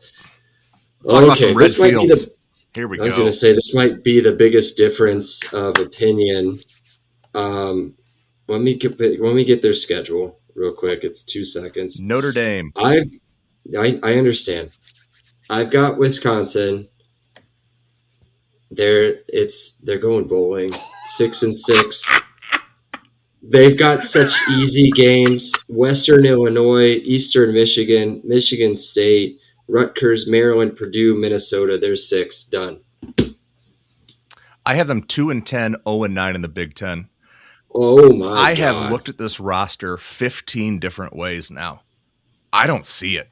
talk about some red fields. Here we go. I was going to say this might be the biggest difference of opinion. Let me get their schedule real quick. It's 2 seconds. Notre Dame. I understand. I've got Wisconsin. They're going bowling 6-6. They've got such easy games. Western Illinois, Eastern Michigan, Michigan State, Rutgers, Maryland, Purdue, Minnesota. There's 6 done. I have them 2-10, 0-9 in the Big Ten. Oh my! I have looked at this roster 15 different ways now. I don't see it.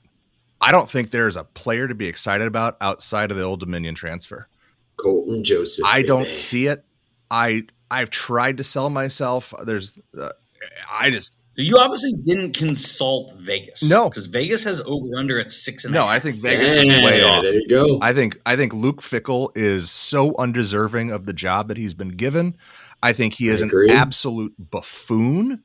I don't think there's a player to be excited about outside of the Old Dominion transfer. Colton Joseph. I don't see it. I've tried to sell myself. You obviously didn't consult Vegas. No, because Vegas has over under at 6.5. No, I think Vegas is way off. There you go. I think Luke Fickell is so undeserving of the job that he's been given. I think he is an absolute buffoon.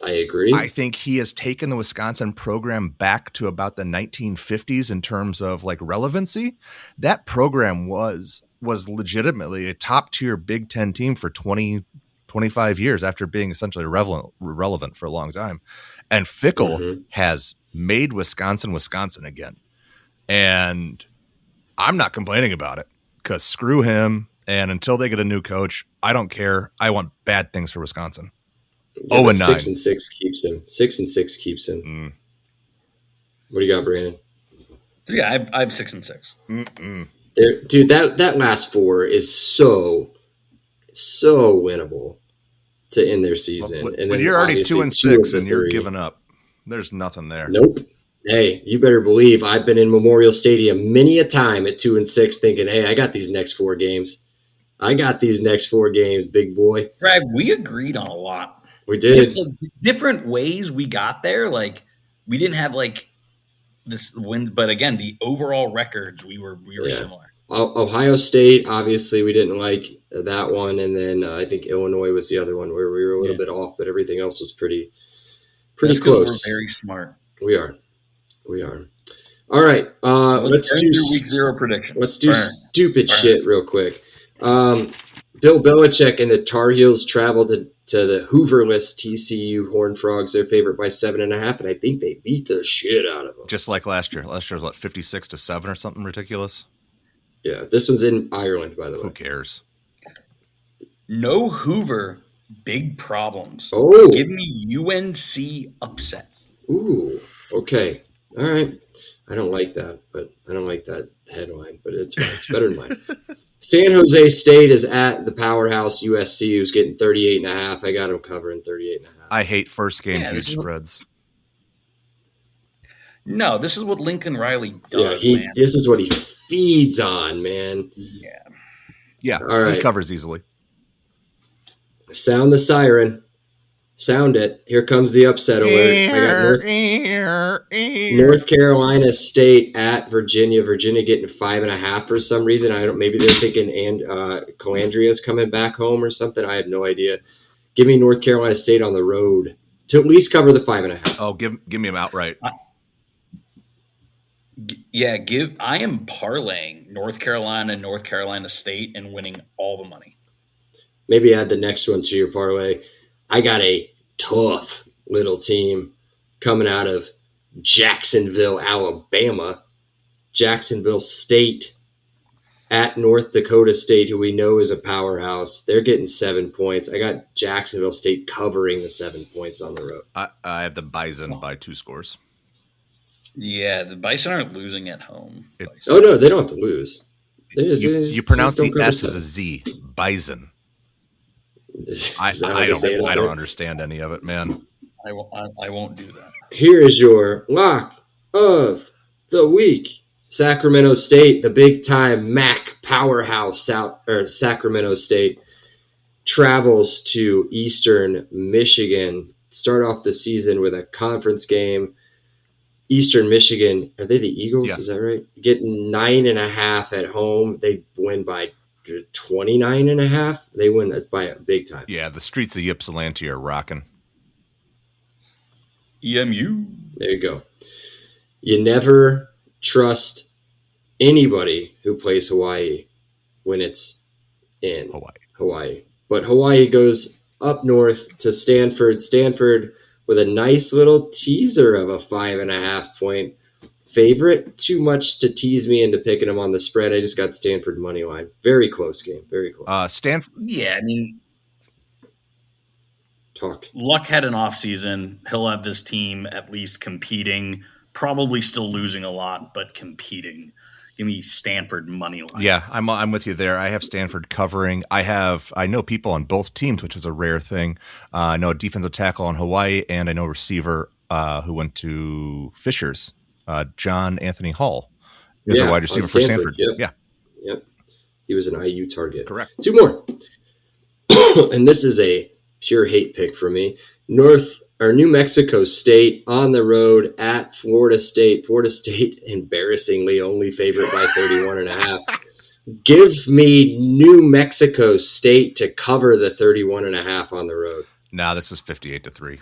I agree. I think he has taken the Wisconsin program back to about the 1950s in terms of like relevancy. That program was legitimately a top tier Big Ten team for 20, 25 years after being essentially irrelevant for a long time. And Fickell has made Wisconsin again. And I'm not complaining about it because screw him. And until they get a new coach, I don't care. I want bad things for Wisconsin. 0-9. 6-6 keeps him. 6-6 keeps him. What do you got, Brandon? Yeah, I have 6-6. Dude, that last 4 is so winnable to end their season. And then you're already 2-6 and you're giving up. There's nothing there. Nope. Hey, you better believe I've been in Memorial Stadium many a time at 2-6 thinking, hey, I got these next 4 games. Big boy. Brad, we agreed on a lot. We did. Different ways we got there. Like, we didn't have like this win, but again, the overall records, we were similar. Ohio State, obviously, we didn't like that one. And then I think Illinois was the other one where we were a little bit off, but everything else was pretty close. We're very smart. We are. All right. Let's do week 0 predictions. Let's do stupid shit real quick. Bill Belichick and the Tar Heels traveled to the Hooverless TCU Horned Frogs. They're favored by 7.5, and I think they beat the shit out of them. Just like last year. Last year was 56-7 or something ridiculous. Yeah, this one's in Ireland, by the way. Who cares? No Hoover, big problems. Oh, give me UNC upset. Ooh, okay, all right. I don't like that headline, but it's fine. It's better than mine. San Jose State is at the powerhouse USC, who's getting 38.5. I got them covering 38.5. I hate first game huge spreads. No, this is what Lincoln Riley does. Man. This is what he feeds on, man. Yeah. All right. He covers easily. Sound the siren. Sound it. Here comes the upset alert. I got North Carolina State at Virginia. Virginia getting 5.5 for some reason. Maybe they're thinking Calandria's coming back home or something. I have no idea. Give me North Carolina State on the road to at least cover the 5.5. Oh, give me them outright. I am parlaying North Carolina State and winning all the money. Maybe add the next one to your parlay. I got a tough little team coming out of Jacksonville, Alabama. Jacksonville State at North Dakota State, who we know is a powerhouse. They're getting 7 points. I got Jacksonville State covering the 7 points on the road. I have the Bison by 2 scores. Yeah, the Bison aren't losing at home. Oh, no, they don't have to lose. You pronounce the S as a Z. Bison. I don't understand any of it, man. I won't do that. Here is your lock of the week. Sacramento State, the big-time MAC powerhouse, Sacramento State, travels to Eastern Michigan. Start off the season with a conference game. Eastern Michigan, are they the Eagles? Yes. Is that right? Getting 9.5 at home. They win by 29.5. They win by a big time. Yeah, the streets of Ypsilanti are rocking. EMU. There you go. You never trust anybody who plays Hawaii when it's in Hawaii. But Hawaii goes up north to Stanford. Stanford with a nice little teaser of a 5.5 point favorite. Too much to tease me into picking them on the spread. I just got Stanford money line. Very close game. Very close. Stanford. Yeah, I mean, talk. Luck had an off season. He'll have this team at least competing. Probably still losing a lot, but competing. Give me Stanford money line. Yeah, I'm with you there. I have Stanford covering. I know people on both teams, which is a rare thing. I know a defensive tackle on Hawaii, and I know a receiver who went to Fishers. John Anthony Hall is a wide receiver for Stanford. Yep. He was an IU target. Correct. 2 more. And this is a pure hate pick for me. New Mexico State on the road at Florida State. Florida State embarrassingly only favored by 31.5. Give me New Mexico State to cover the 31.5 on the road. Nah, this is 58-3.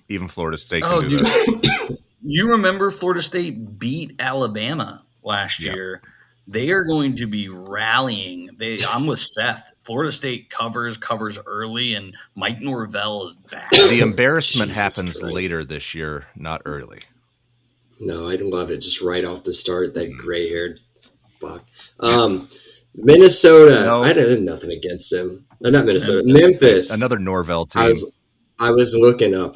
Even Florida State can do this. You remember Florida State beat Alabama last year. They are going to be rallying. I'm with Seth. Florida State covers early, and Mike Norvell is back. The embarrassment happens later this year, not early. No, I love it. Just right off the start, that gray-haired buck. Minnesota. No. I had nothing against him. No, not Minnesota. Memphis. Another Norvell team. I was looking up.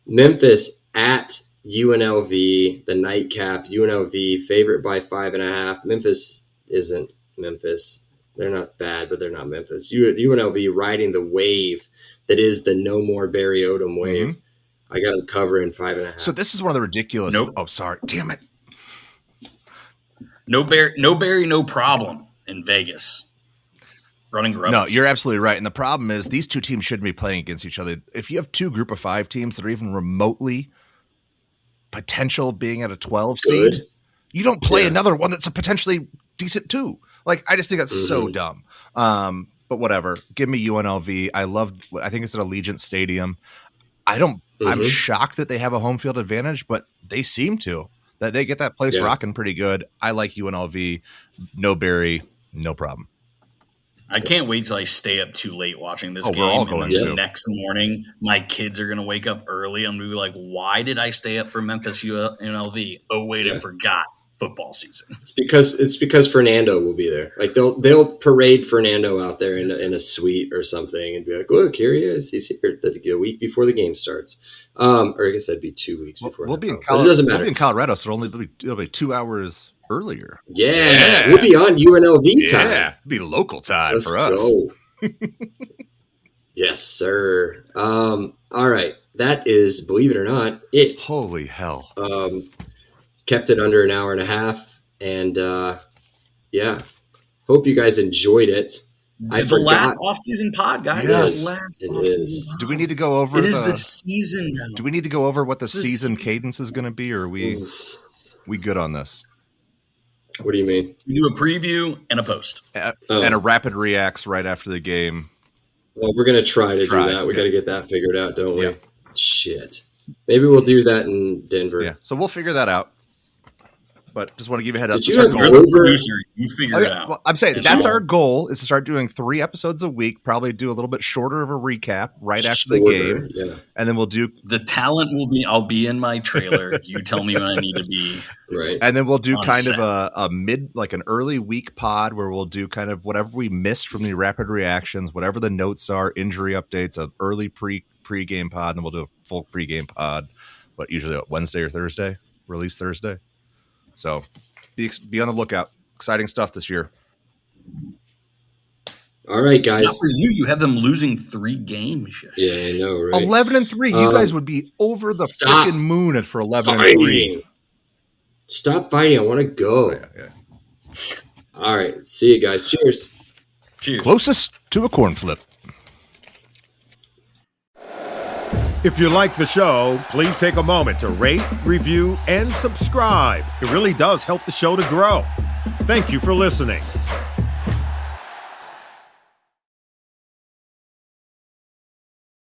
Memphis at UNLV, the nightcap. UNLV favorite by 5.5. Memphis isn't Memphis. They're not bad, but they're not Memphis. UNLV riding the wave that is the no more Barry Odom wave. Mm-hmm. I got them covering 5.5. So this is one of the ridiculous. Nope. Oh, sorry. Damn it. No Barry, no problem in Vegas. Running Rebels. No, you're absolutely right. And the problem is these two teams shouldn't be playing against each other. If you have 2 group of 5 teams that are even remotely potential being at a 12 seed, you don't play another one that's a potentially decent 2. Like, I just think that's so dumb. But whatever. Give me UNLV. I think it's at Allegiant Stadium. I'm shocked that they have a home field advantage, but they seem to. That they get that place rocking pretty good. I like UNLV. No Barry, no problem. I can't wait till I stay up too late watching this game. We're all going and the next morning, my kids are going to wake up early. I'm going to be like, why did I stay up for Memphis UNLV? Oh, wait, I forgot football season. It's because Fernando will be there. Like they'll parade Fernando out there in a suite or something and be like, look, here he is. He's here a week before the game starts. Or I guess that'd be 2 weeks before. We'll be in Colorado. It doesn't matter. We'll be in Colorado, so it'll be 2 hours earlier. Yeah. We'll be on UNLV time. Yeah, it'll be local time for us. Go. Yes, sir. All right. That is, believe it or not, it. Holy hell. Kept it under an hour and a half. And hope you guys enjoyed it. The last off-season pod, guys. Yes, the last it off-season is. pod. Do we need to go over It is the season now. Do we need to go over what the season cadence is going to be, or are we good on this? What do you mean? We do a preview and a post. And a rapid reacts right after the game. Well, we're going to try to do that. We got to get that figured out, don't we? Shit. Maybe we'll do that in Denver. Yeah, so we'll figure that out. but just want to give you a head up. Did you That's our have goal. You're the over- producer. You figure it out. Well, I'm saying And that's so- our goal is to start doing 3 episodes a week, probably do a little bit shorter of a recap right after the Shorter, game. yeah. And then we'll do The talent will be, I'll be in my trailer. You tell me when I need to be. Right. And then we'll do On kind set. of a mid, like an early week pod where we'll do kind of whatever we missed from the rapid reactions, whatever the notes are, injury updates, an early pre-game pod, and we'll do a full pre-game pod, but usually Wednesday or Thursday, release Thursday. So be on the lookout. Exciting stuff this year. All right, guys. Not for you. You have them losing 3 games. Yeah, I know, right? 11-3. You guys would be over the stop freaking moon for 11-3. Fighting. Stop fighting. I want to go. Yeah. All right. See you guys. Cheers. Cheers. Closest to a corn flip. If you like the show, please take a moment to rate, review, and subscribe. It really does help the show to grow. Thank you for listening.